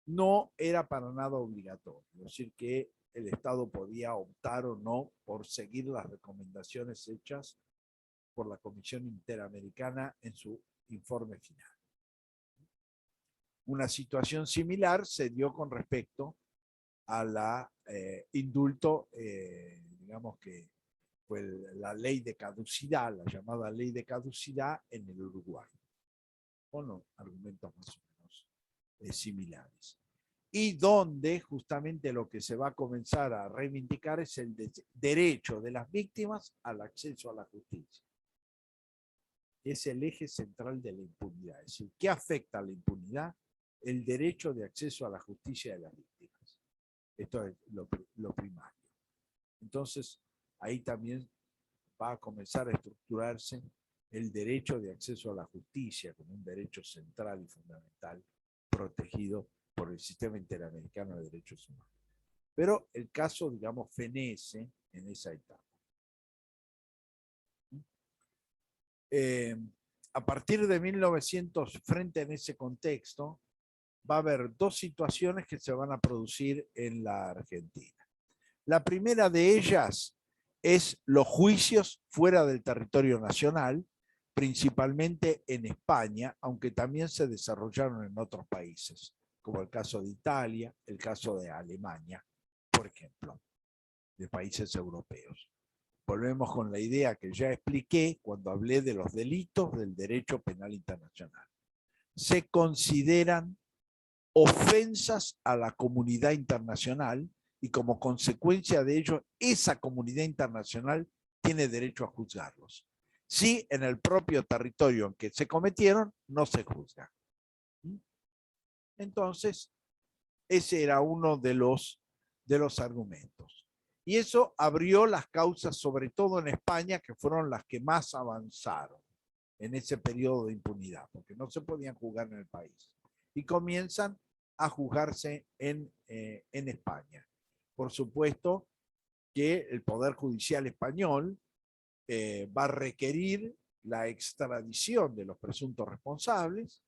no era para nada obligatorio. Es decir, que el Estado podía optar o no por seguir las recomendaciones hechas por la Comisión Interamericana en su informe final. Una situación similar se dio con respecto a la indulto, digamos que fue la ley de caducidad, la llamada ley de caducidad en el Uruguay, con argumentos más o menos similares. Y donde justamente lo que se va a comenzar a reivindicar es el derecho de las víctimas al acceso a la justicia. Es el eje central de la impunidad. Es decir, ¿qué afecta a la impunidad? El derecho de acceso a la justicia de las víctimas. Esto es lo primario. Entonces, ahí también va a comenzar a estructurarse el derecho de acceso a la justicia como un derecho central y fundamental protegido por el Sistema Interamericano de Derechos Humanos. Pero el caso, digamos, fenece en esa etapa. A partir de 1900, frente en ese contexto, va a haber dos situaciones que se van a producir en la Argentina. La primera de ellas es los juicios fuera del territorio nacional, principalmente en España, aunque también se desarrollaron en otros países, como el caso de Italia, el caso de Alemania, por ejemplo, de países europeos. Volvemos con la idea que ya expliqué cuando hablé de los delitos del derecho penal internacional. Se consideran ofensas a la comunidad internacional y como consecuencia de ello, esa comunidad internacional tiene derecho a juzgarlos. Si en el propio territorio en que se cometieron, no se juzga. Entonces, ese era uno de los argumentos. Y eso abrió las causas, sobre todo en España, que fueron las que más avanzaron en ese periodo de impunidad, porque no se podían juzgar en el país. Y comienzan a juzgarse en España. Por supuesto que el Poder Judicial español va a requerir la extradición de los presuntos responsables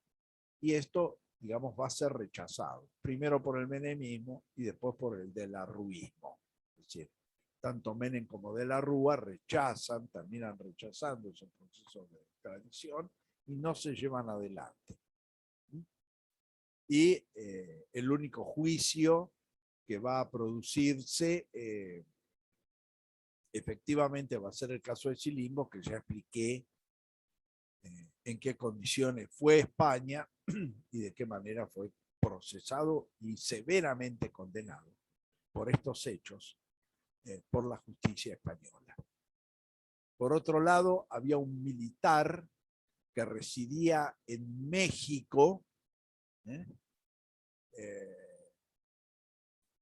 y esto, digamos, va a ser rechazado. Primero por el menemismo y después por el del arruismo. Es decir, tanto Menem como de la Rúa rechazan, terminan rechazando esos procesos de extradición y no se llevan adelante. Y el único juicio que va a producirse efectivamente va a ser el caso de Cilimbo, que ya expliqué en qué condiciones fue España y de qué manera fue procesado y severamente condenado por estos hechos por la justicia española. Por otro lado, había un militar que residía en México,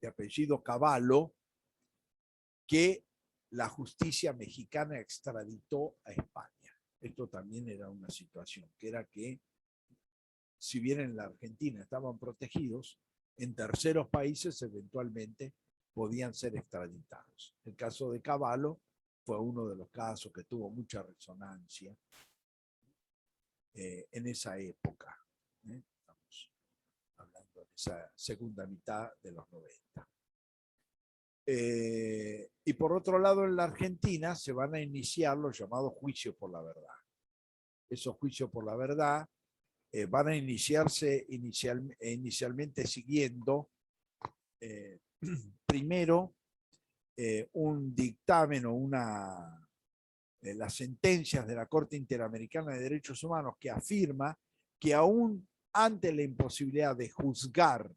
de apellido Cavallo, que la justicia mexicana extraditó a España. Esto también era una situación, que era que, si bien en la Argentina estaban protegidos, en terceros países eventualmente podían ser extraditados. El caso de Cavallo fue uno de los casos que tuvo mucha resonancia en esa época. Estamos hablando de esa segunda mitad de los 90. Y por otro lado, en la Argentina se van a iniciar los llamados juicios por la verdad. Esos juicios por la verdad van a iniciarse inicialmente siguiendo primero un dictamen o las sentencias de la Corte Interamericana de Derechos Humanos que afirma que aún ante la imposibilidad de juzgar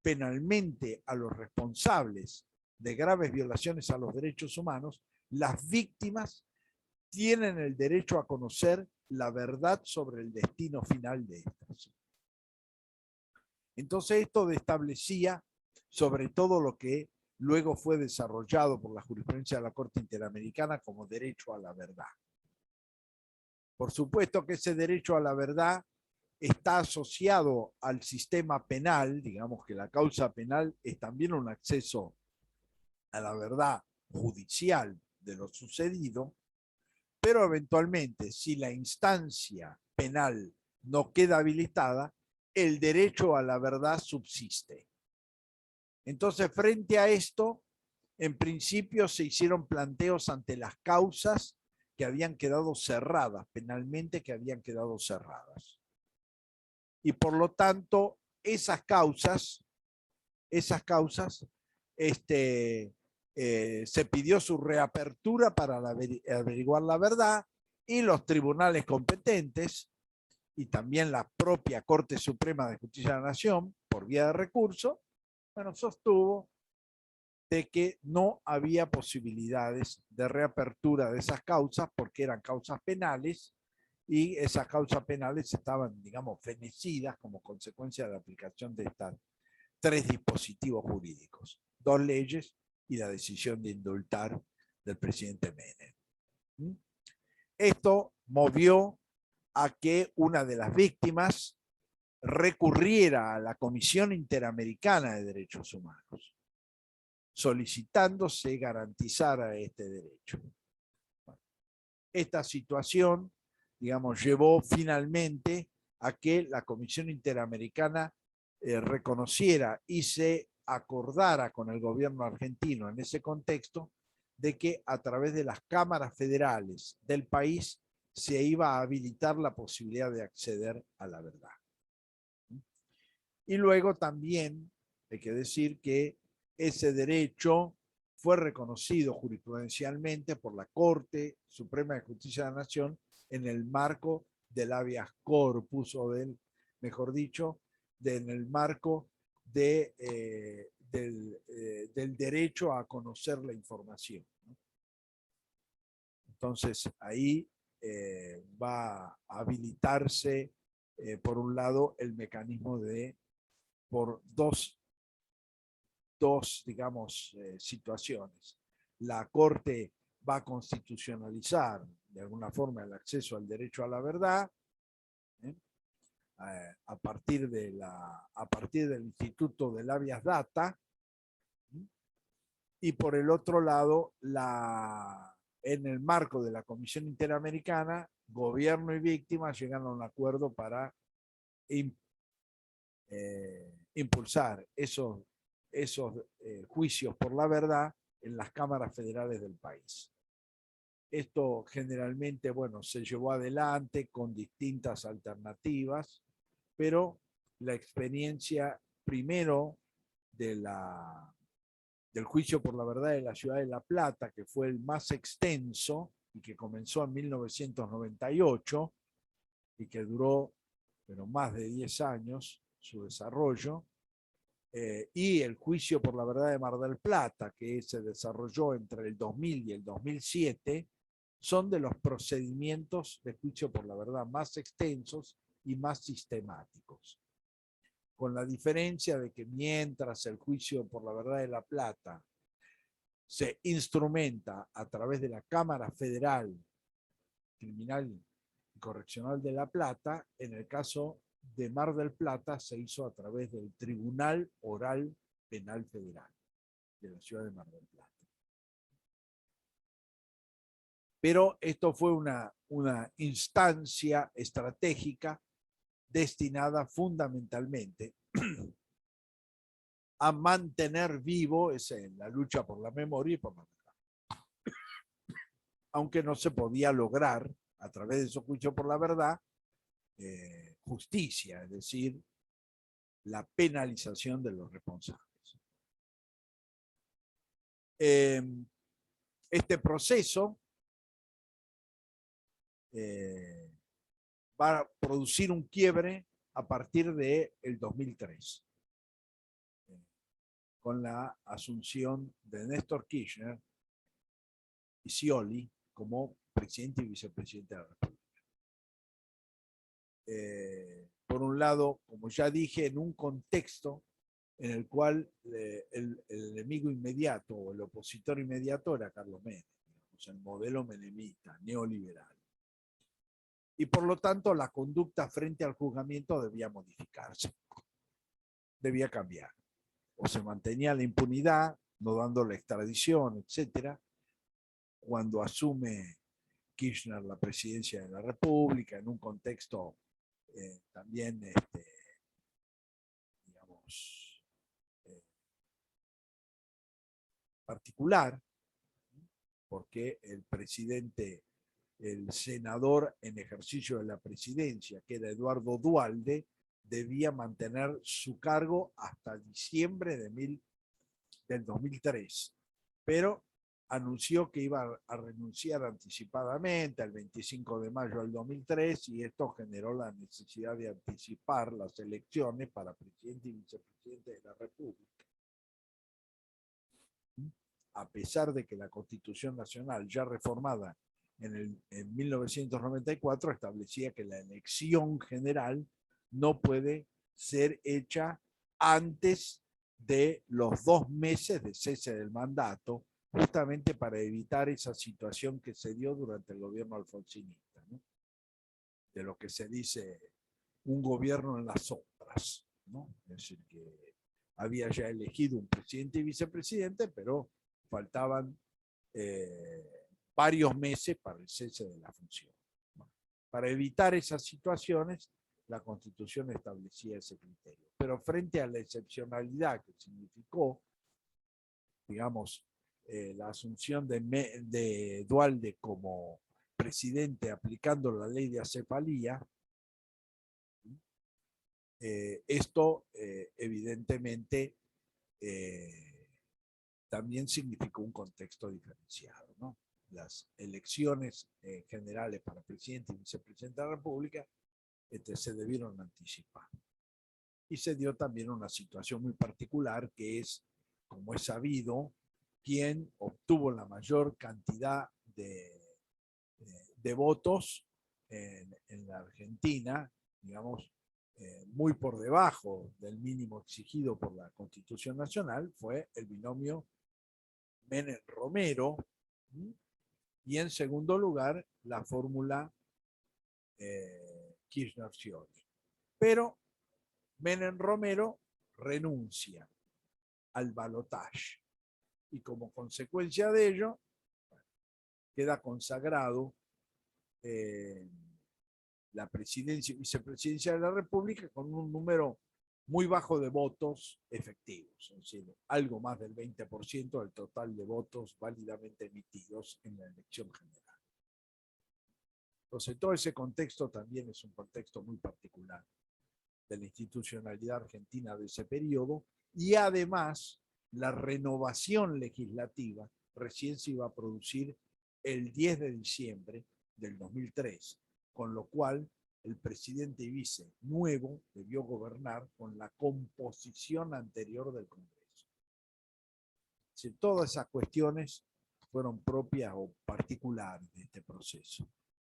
penalmente a los responsables de graves violaciones a los derechos humanos, las víctimas tienen el derecho a conocer la verdad sobre el destino final de estas. Entonces esto establecía sobre todo lo que luego fue desarrollado por la jurisprudencia de la Corte Interamericana como derecho a la verdad. Por supuesto que ese derecho a la verdad está asociado al sistema penal, digamos que la causa penal es también un acceso a la verdad judicial de lo sucedido, pero eventualmente, si la instancia penal no queda habilitada, el derecho a la verdad subsiste. Entonces, frente a esto, en principio se hicieron planteos ante las causas que habían quedado cerradas, penalmente que habían quedado cerradas. Y por lo tanto, esas causas se pidió su reapertura para averiguar la verdad y los tribunales competentes y también la propia Corte Suprema de Justicia de la Nación, por vía de recurso, bueno, sostuvo de que no había posibilidades de reapertura de esas causas porque eran causas penales y esas causas penales estaban, digamos, fenecidas como consecuencia de la aplicación de estas tres dispositivos jurídicos, dos leyes y la decisión de indultar del presidente Menem. Esto movió a que una de las víctimas recurriera a la Comisión Interamericana de Derechos Humanos, solicitando se garantizara este derecho. Esta situación digamos, llevó finalmente a que la Comisión Interamericana reconociera y se acordara con el gobierno argentino en ese contexto de que a través de las cámaras federales del país se iba a habilitar la posibilidad de acceder a la verdad. Y luego también hay que decir que ese derecho fue reconocido jurisprudencialmente por la Corte Suprema de Justicia de la Nación en el marco del habeas corpus, o del, mejor dicho, en el marco del derecho a conocer la información. Entonces ahí va a habilitarse, por un lado, el mecanismo de, por dos digamos, situaciones. La Corte va a constitucionalizar de alguna forma el acceso al derecho a la verdad, a partir del Instituto del Habeas Data, y por el otro lado, en el marco de la Comisión Interamericana, gobierno y víctimas llegan a un acuerdo para impulsar esos juicios por la verdad en las cámaras federales del país. Esto generalmente, bueno, se llevó adelante con distintas alternativas, pero la experiencia primero del juicio por la verdad de la ciudad de La Plata, que fue el más extenso y que comenzó en 1998 y que duró, pero más de 10 años su desarrollo, y el juicio por la verdad de Mar del Plata, que se desarrolló entre el 2000 y el 2007, son de los procedimientos de juicio por la verdad más extensos y más sistemáticos. Con la diferencia de que mientras el juicio por la verdad de La Plata se instrumenta a través de la Cámara Federal Criminal y Correccional de La Plata, en el caso de Mar del Plata se hizo a través del Tribunal Oral Penal Federal de la ciudad de Mar del Plata. Pero esto fue una instancia estratégica destinada fundamentalmente a mantener vivo la lucha por la memoria y por la verdad. Aunque no se podía lograr a través de esos juicios por la verdad justicia, es decir, la penalización de los responsables. Este proceso va a producir un quiebre a partir del 2003, con la asunción de Néstor Kirchner y Scioli como presidente y vicepresidente de la República. Por un lado, como ya dije, en un contexto en el cual el enemigo inmediato o el opositor inmediato era Carlos Menem, el modelo menemista, neoliberal. Y por lo tanto la conducta frente al juzgamiento debía modificarse, debía cambiar. O se mantenía la impunidad, no dando la extradición, etc. Cuando asume Kirchner la presidencia de la República, en un contexto también, digamos, particular, porque el presidente, el senador en ejercicio de la presidencia, que era Eduardo Duhalde, debía mantener su cargo hasta diciembre del 2003, pero anunció que iba a renunciar anticipadamente el 25 de mayo del 2003 y esto generó la necesidad de anticipar las elecciones para presidente y vicepresidente de la República. A pesar de que la Constitución Nacional, ya reformada en 1994, establecía que la elección general no puede ser hecha antes de los 2 meses de cese del mandato, justamente para evitar esa situación que se dio durante el gobierno alfonsinista, ¿no? De lo que se dice un gobierno en las sombras, ¿no? Es decir, que había ya elegido un presidente y vicepresidente, pero faltaban varios meses para el cese de la función. Para evitar esas situaciones, la Constitución establecía ese criterio. Pero frente a la excepcionalidad que significó, digamos, la asunción de Duhalde como presidente aplicando la ley de acefalía, esto evidentemente también significó un contexto diferenciado, ¿no? Las elecciones generales para presidente y vicepresidente de la República se debieron anticipar. Y se dio también una situación muy particular que es, como es sabido, quien obtuvo la mayor cantidad de votos en la Argentina, digamos, muy por debajo del mínimo exigido por la Constitución Nacional, fue el binomio Menem-Romero, y en segundo lugar la fórmula Kirchner-Scioli. Pero Menem-Romero renuncia al balotaje y como consecuencia de ello queda consagrado la presidencia y vicepresidencia de la República con un número muy bajo de votos efectivos, es decir, algo más del 20% del total de votos válidamente emitidos en la elección general. Entonces, todo ese contexto también es un contexto muy particular de la institucionalidad argentina de ese periodo, y además la renovación legislativa recién se iba a producir el 10 de diciembre del 2003, con lo cual el presidente y vice nuevo debió gobernar con la composición anterior del Congreso. Si todas esas cuestiones fueron propias o particulares de este proceso.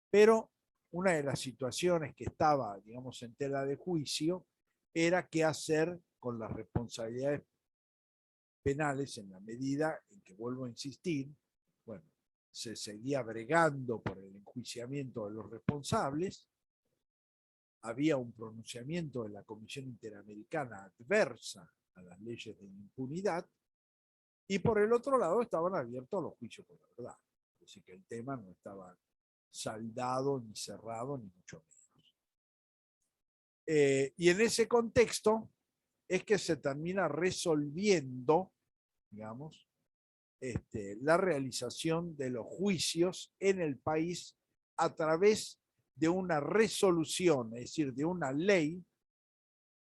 Pero una de las situaciones que estaba, digamos, en tela de juicio era qué hacer con las responsabilidades penales en la medida en que, vuelvo a insistir, bueno, se seguía bregando por el enjuiciamiento de los responsables, había un pronunciamiento de la Comisión Interamericana adversa a las leyes de impunidad, y por el otro lado estaban abiertos los juicios por la verdad. Es decir, que el tema no estaba saldado, ni cerrado, ni mucho menos. Y en ese contexto es que se termina resolviendo, digamos, la realización de los juicios en el país a través de una resolución, es decir, de una ley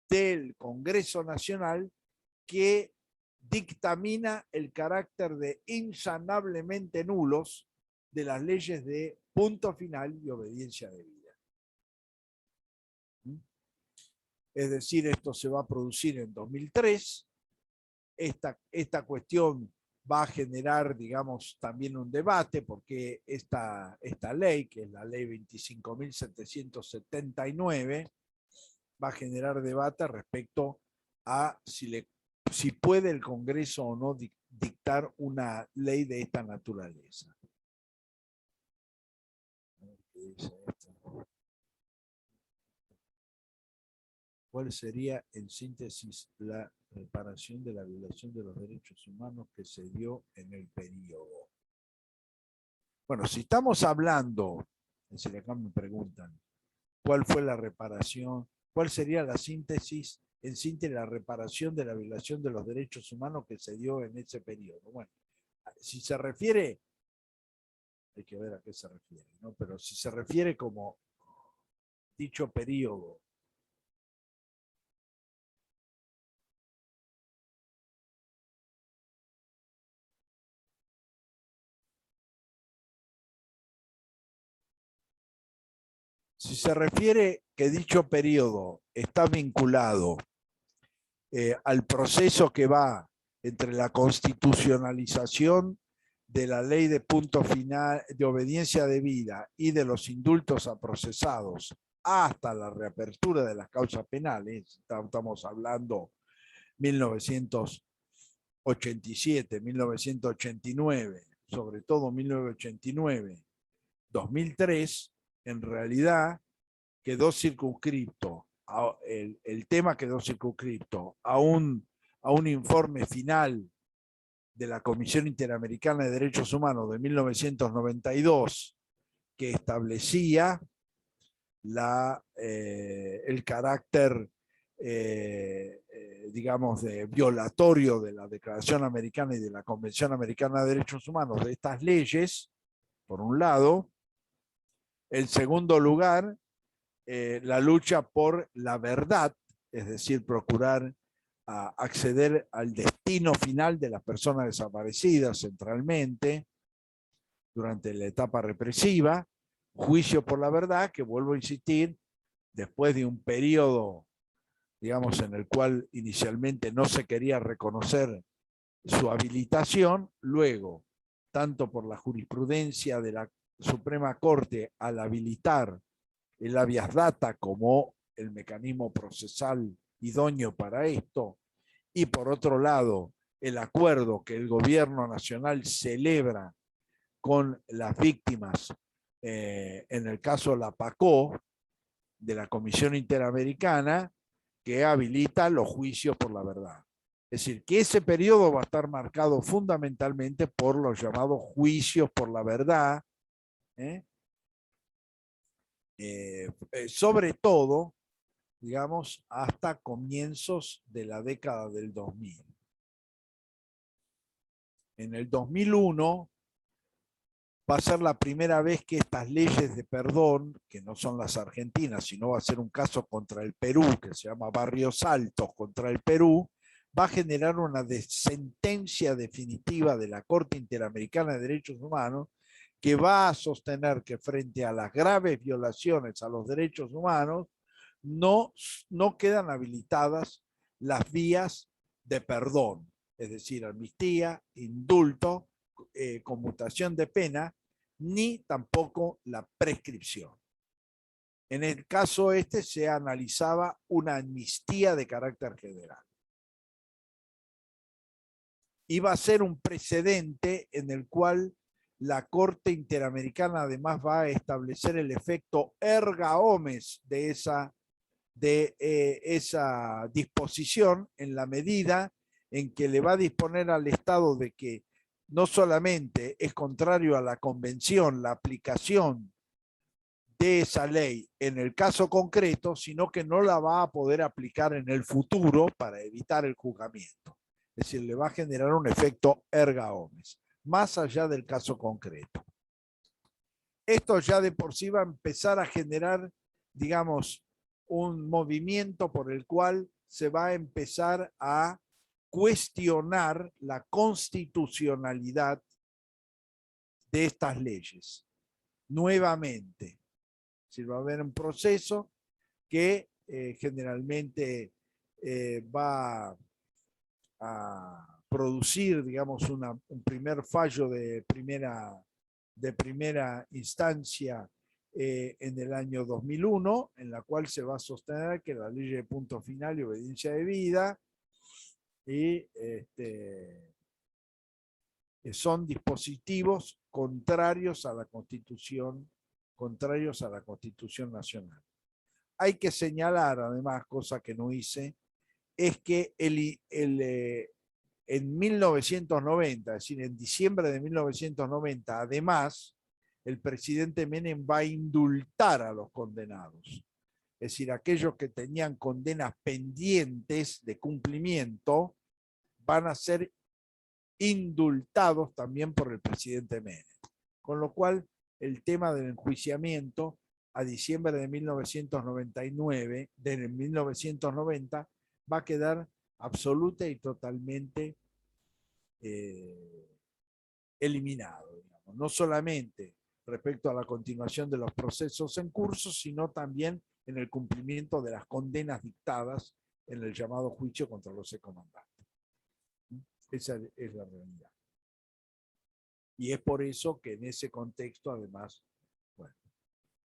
del Congreso Nacional que dictamina el carácter de insanablemente nulos de las leyes de punto final y obediencia debida. Es decir, esto se va a producir en 2003. Esta cuestión va a generar, digamos, también un debate, porque esta ley, que es la ley 25.779, va a generar debate respecto a si puede el Congreso o no dictar una ley de esta naturaleza. ¿Cuál sería, en síntesis, la reparación de la violación de los derechos humanos que se dio en el periodo? Bueno, si estamos hablando, es decir, acá me preguntan, ¿cuál fue la reparación? ¿Cuál sería la síntesis, en síntesis, la reparación de la violación de los derechos humanos que se dio en ese periodo? Bueno, si se refiere, hay que ver a qué se refiere, ¿no? Pero si se refiere como dicho periodo, si se refiere que dicho periodo está vinculado al proceso que va entre la constitucionalización de la ley de punto final de obediencia debida y de los indultos a procesados hasta la reapertura de las causas penales, estamos hablando 1987, 1989, sobre todo 1989, 2003, en realidad quedó circunscripto, el tema quedó circunscripto a un informe final de la Comisión Interamericana de Derechos Humanos de 1992 que establecía el carácter, digamos, violatorio de la Declaración Americana y de la Convención Americana de Derechos Humanos de estas leyes, por un lado. En segundo lugar, la lucha por la verdad, es decir, procurar acceder al destino final de las personas desaparecidas centralmente durante la etapa represiva, juicio por la verdad, que vuelvo a insistir, después de un periodo, digamos, en el cual inicialmente no se quería reconocer su habilitación, luego, tanto por la jurisprudencia de la Suprema Corte al habilitar el habeas data como el mecanismo procesal idóneo para esto, y por otro lado, el acuerdo que el gobierno nacional celebra con las víctimas, en el caso la PACO, de la Comisión Interamericana, que habilita los juicios por la verdad. Es decir, que ese periodo va a estar marcado fundamentalmente por los llamados juicios por la verdad, sobre todo, digamos, hasta comienzos de la década del 2000. En el 2001 va a ser la primera vez que estas leyes de perdón, que no son las argentinas, sino va a ser un caso contra el Perú, que se llama Barrios Altos contra el Perú, va a generar una sentencia definitiva de la Corte Interamericana de Derechos Humanos que va a sostener que frente a las graves violaciones a los derechos humanos no quedan habilitadas las vías de perdón, es decir, amnistía, indulto, conmutación de pena, ni tampoco la prescripción. En el caso este se analizaba una amnistía de carácter general. Iba a ser un precedente en el cual la Corte Interamericana además va a establecer el efecto erga omnes de esa disposición, en la medida en que le va a disponer al Estado de que no solamente es contrario a la convención la aplicación de esa ley en el caso concreto, sino que no la va a poder aplicar en el futuro para evitar el juzgamiento. Es decir, le va a generar un efecto erga omnes, más allá del caso concreto. Esto ya de por sí va a empezar a generar, digamos, un movimiento por el cual se va a empezar a cuestionar la constitucionalidad de estas leyes. Nuevamente, si va a haber un proceso que generalmente va a producir, digamos, un primer fallo de primera instancia en el año 2001, en la cual se va a sostener que la ley de punto final y obediencia debida y son dispositivos contrarios a la Constitución Nacional. Hay que señalar, además, cosa que no hice, es que en 1990, es decir, en diciembre de 1990, además, el presidente Menem va a indultar a los condenados. Es decir, aquellos que tenían condenas pendientes de cumplimiento van a ser indultados también por el presidente Menem. Con lo cual, el tema del enjuiciamiento a diciembre de 1990, va a quedar absoluta y totalmente eliminado, digamos. No solamente respecto a la continuación de los procesos en curso, sino también en el cumplimiento de las condenas dictadas en el llamado juicio contra los excomandantes. Esa es la realidad. Y es por eso que en ese contexto, además, bueno,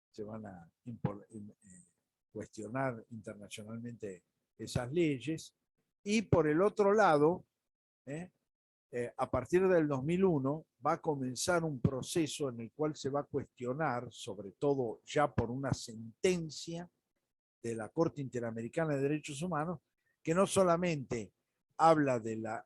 se van a cuestionar internacionalmente esas leyes. Y por el otro lado, a partir del 2001 va a comenzar un proceso en el cual se va a cuestionar, sobre todo ya por una sentencia de la Corte Interamericana de Derechos Humanos, que no solamente habla de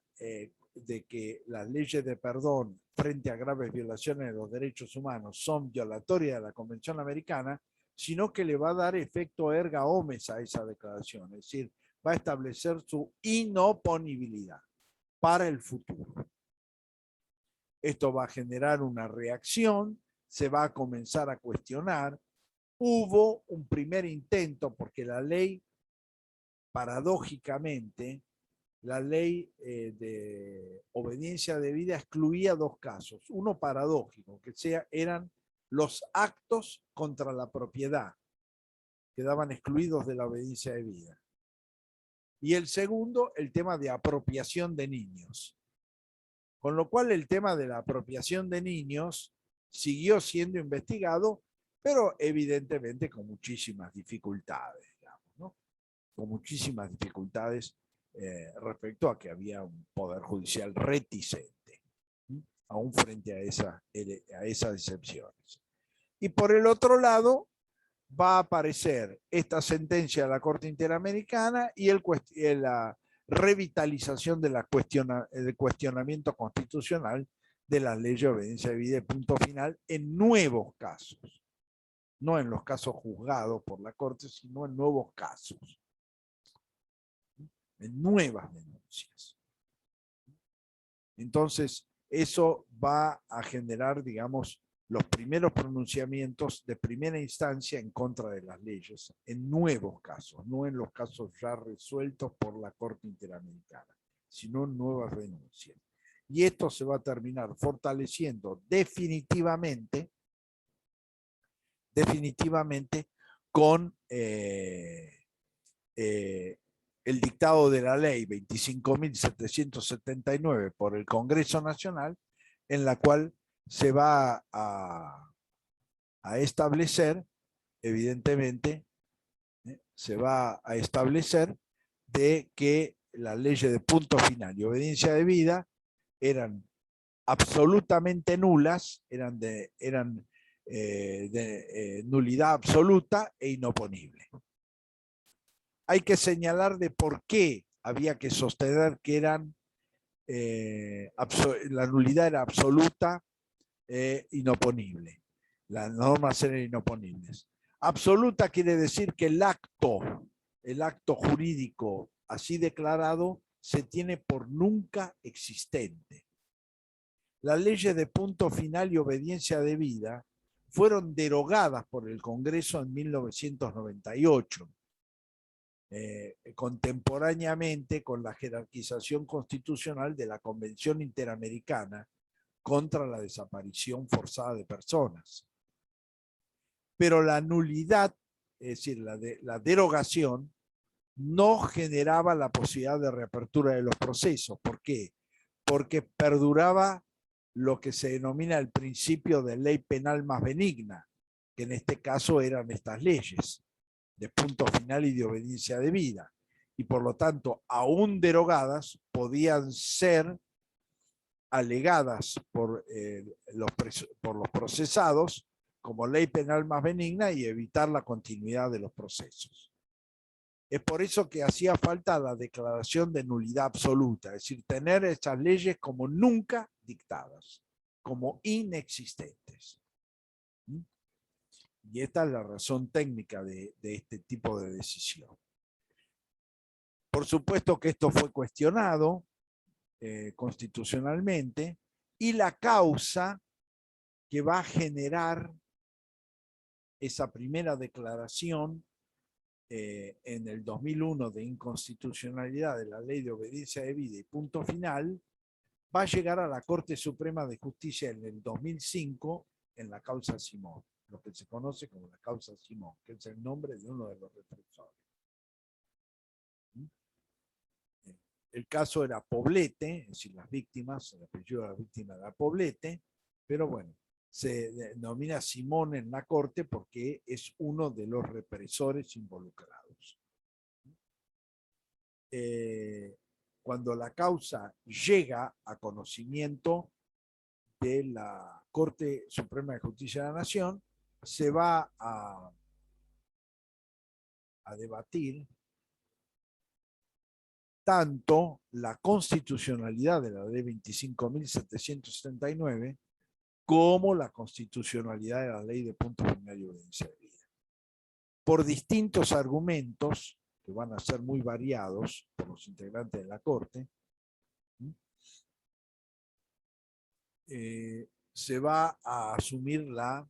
que las leyes de perdón frente a graves violaciones de los derechos humanos son violatorias de la Convención Americana, sino que le va a dar efecto erga omnes a esa declaración, es decir, va a establecer su inoponibilidad para el futuro. Esto va a generar una reacción, se va a comenzar a cuestionar. Hubo un primer intento porque la ley, paradójicamente, la ley de obediencia debida excluía dos casos. Uno paradójico, que eran los actos contra la propiedad, quedaban excluidos de la obediencia debida. Y el segundo, el tema de apropiación de niños. Con lo cual el tema de la apropiación de niños siguió siendo investigado, pero evidentemente con muchísimas dificultades, digamos, ¿no? Con muchísimas dificultades respecto a que había un poder judicial reticente, ¿sí? Aún frente a esas excepciones. Y por el otro lado, va a aparecer esta sentencia de la Corte Interamericana y la revitalización del cuestionamiento constitucional de la ley de obediencia debida y punto final en nuevos casos. No en los casos juzgados por la Corte, sino en nuevos casos. En nuevas denuncias. Entonces, eso va a generar, digamos, los primeros pronunciamientos de primera instancia en contra de las leyes, en nuevos casos, no en los casos ya resueltos por la Corte Interamericana, sino en nuevas denuncias. Y esto se va a terminar fortaleciendo definitivamente con el dictado de la ley 25.779 por el Congreso Nacional, en la cual se va a establecer, evidentemente, se va a establecer de que las leyes de punto final y obediencia debida eran absolutamente nulas, eran de nulidad absoluta e inoponible. Hay que señalar de por qué había que sostener que eran la nulidad era absoluta e inoponible. Las normas eran inoponibles. Absoluta quiere decir que el acto jurídico así declarado se tiene por nunca existente. Las leyes de punto final y obediencia debida fueron derogadas por el Congreso en 1998. Contemporáneamente con la jerarquización constitucional de la Convención Interamericana contra la desaparición forzada de personas. Pero la nulidad, es decir, la derogación, no generaba la posibilidad de reapertura de los procesos. ¿Por qué? Porque perduraba lo que se denomina el principio de ley penal más benigna, que en este caso eran estas leyes de punto final y de obediencia debida, y por lo tanto, aún derogadas, podían ser alegadas por los procesados como ley penal más benigna y evitar la continuidad de los procesos. Es por eso que hacía falta la declaración de nulidad absoluta, es decir, tener estas leyes como nunca dictadas, como inexistentes. Y esta es la razón técnica de este tipo de decisión. Por supuesto que esto fue cuestionado constitucionalmente y la causa que va a generar esa primera declaración en el 2001 de inconstitucionalidad de la ley de obediencia debida y punto final, va a llegar a la Corte Suprema de Justicia en el 2005 en la causa Simón, lo que se conoce como la causa Simón, que es el nombre de uno de los represores. El caso era Poblete, es decir, las víctimas, el apellido de la víctima era Poblete, pero bueno, se denomina Simón en la corte porque es uno de los represores involucrados. Cuando la causa llega a conocimiento de la Corte Suprema de Justicia de la Nación, se va a debatir tanto la constitucionalidad de la ley 25.779 como la constitucionalidad de la ley de punto final y obediencia debida. por distintos argumentos, que van a ser muy variados por los integrantes de la Corte, se va a asumir la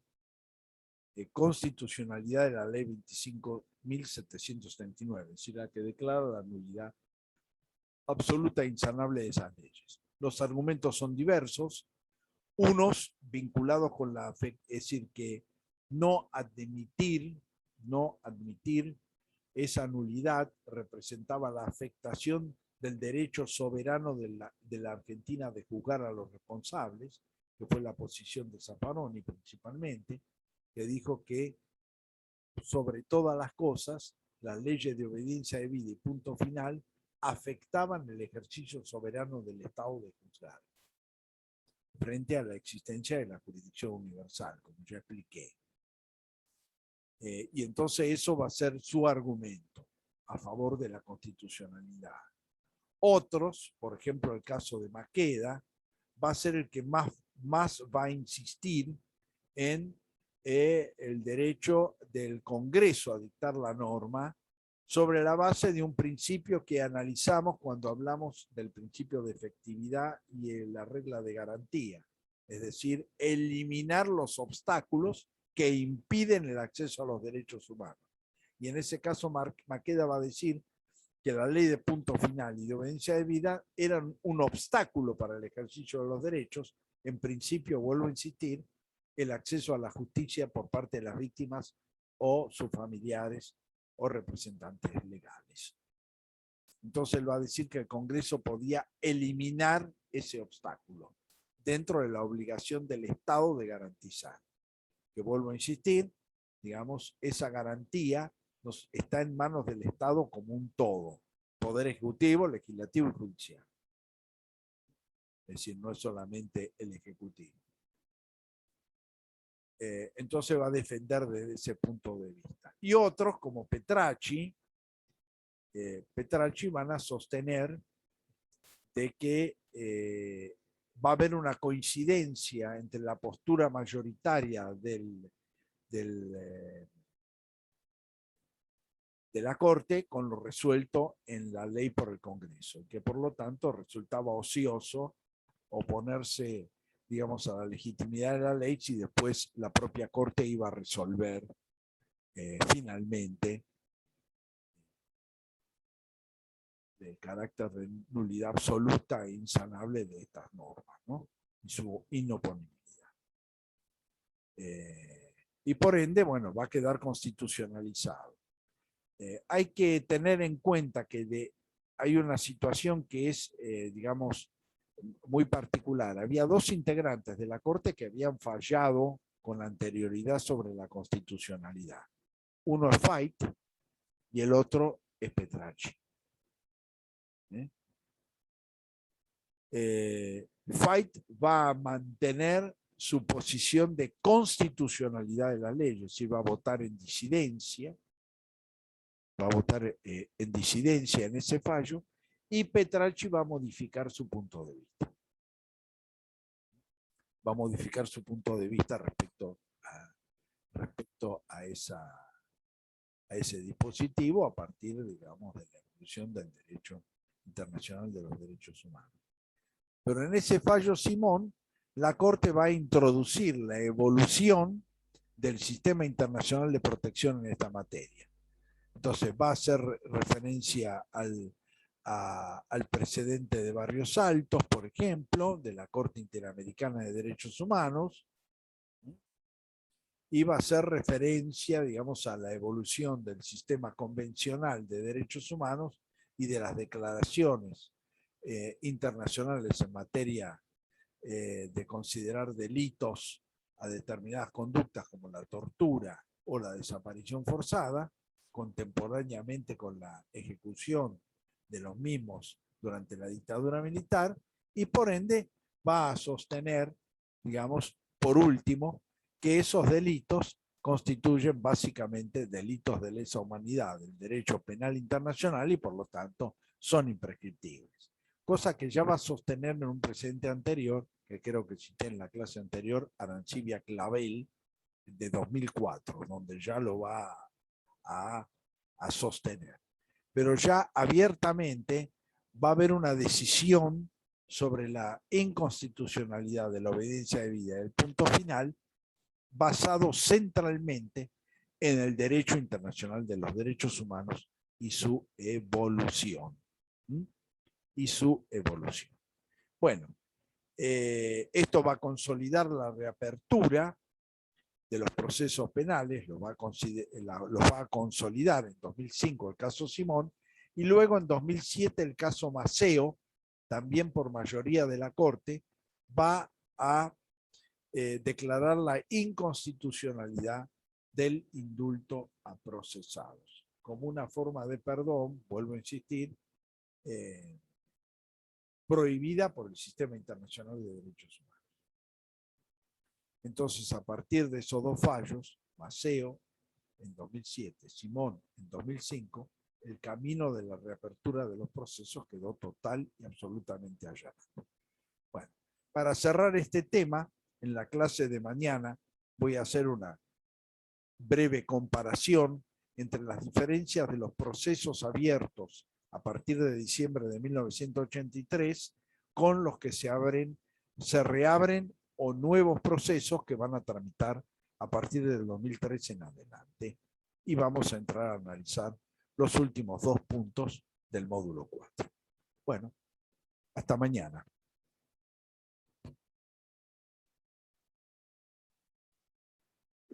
constitucionalidad de la ley 25.739, es decir, la que declara la nulidad absoluta e insanable de esas leyes. Los argumentos son diversos, unos vinculados con la fe, es decir, que no admitir esa nulidad representaba la afectación del derecho soberano de la Argentina de juzgar a los responsables, que fue la posición de Zaffaroni principalmente, que dijo que sobre todas las cosas, las leyes de obediencia debida y punto final afectaban el ejercicio soberano del Estado de juzgar, frente a la existencia de la jurisdicción universal, como ya expliqué. Y entonces eso va a ser su argumento a favor de la constitucionalidad. Otros, por ejemplo el caso de Maqueda, va a ser el que más va a insistir en el derecho del Congreso a dictar la norma sobre la base de un principio que analizamos cuando hablamos del principio de efectividad y la regla de garantía, es decir, eliminar los obstáculos que impiden el acceso a los derechos humanos. Y en ese caso Maqueda va a decir que la ley de punto final y de obediencia debida eran un obstáculo para el ejercicio de los derechos. En principio, vuelvo a insistir, el acceso a la justicia por parte de las víctimas o sus familiares o representantes legales. Entonces él va a decir que el Congreso podía eliminar ese obstáculo dentro de la obligación del Estado de garantizar. Que vuelvo a insistir, digamos, esa garantía está en manos del Estado como un todo, poder ejecutivo, legislativo y judicial. Es decir, no es solamente el ejecutivo. Entonces va a defender desde ese punto de vista. Y otros, como Petracci van a sostener de que va a haber una coincidencia entre la postura mayoritaria de la Corte con lo resuelto en la ley por el Congreso, que por lo tanto resultaba ocioso oponerse, digamos, a la legitimidad de la ley si después la propia Corte iba a resolver finalmente el carácter de nulidad absoluta e insanable de estas normas, ¿no? Y su inoponibilidad. Y por ende, bueno, va a quedar constitucionalizado. Hay que tener en cuenta que hay una situación que es, digamos, muy particular. Había dos integrantes de la Corte que habían fallado con anterioridad sobre la constitucionalidad. Uno es Fait y el otro es Petracci. Fait va a mantener su posición de constitucionalidad de la ley, es decir, va a votar en disidencia, en ese fallo, y Petracci va a modificar su punto de vista. Va a modificar su punto de vista respecto a ese dispositivo a partir, digamos, de la evolución del derecho internacional de los derechos humanos. Pero en ese fallo Simón, la Corte va a introducir la evolución del sistema internacional de protección en esta materia. Entonces va a hacer referencia al precedente de Barrios Altos, por ejemplo, de la Corte Interamericana de Derechos Humanos, y va a hacer referencia, digamos, a la evolución del sistema convencional de derechos humanos y de las declaraciones internacionales en materia de considerar delitos a determinadas conductas como la tortura o la desaparición forzada, contemporáneamente con la ejecución de los mismos durante la dictadura militar, y por ende va a sostener, digamos, por último, que esos delitos constituyen básicamente delitos de lesa humanidad del derecho penal internacional y por lo tanto son imprescriptibles. Cosa que ya va a sostener en un precedente anterior, que creo que cité en la clase anterior, Arancibia Clavel, de 2004, donde ya lo va a sostener. Pero ya abiertamente va a haber una decisión sobre la inconstitucionalidad de la obediencia debida del punto final, basado centralmente en el derecho internacional de los derechos humanos y su evolución. Y su evolución. Bueno, esto va a consolidar la reapertura de los procesos penales, los va a consolidar en 2005 el caso Simón, y luego en 2007 el caso Maceo, también por mayoría de la Corte, va a declarar la inconstitucionalidad del indulto a procesados, como una forma de perdón, vuelvo a insistir, prohibida por el sistema internacional de derechos humanos. Entonces, a partir de esos dos fallos, Maceo en 2007, Simón en 2005, el camino de la reapertura de los procesos quedó total y absolutamente allanado. Bueno, para cerrar este tema, en la clase de mañana voy a hacer una breve comparación entre las diferencias de los procesos abiertos a partir de diciembre de 1983 con los que se reabren o nuevos procesos que van a tramitar a partir del 2013 en adelante. Y vamos a entrar a analizar los últimos 2 puntos del módulo 4. Bueno, hasta mañana.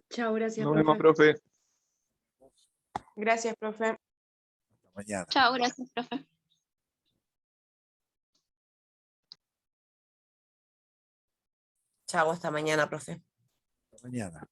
Chao, gracias, Nos vemos, profe. profe. Gracias, profe. Hasta mañana. Chao, gracias, profe. Chao, hasta mañana, profe. Hasta mañana.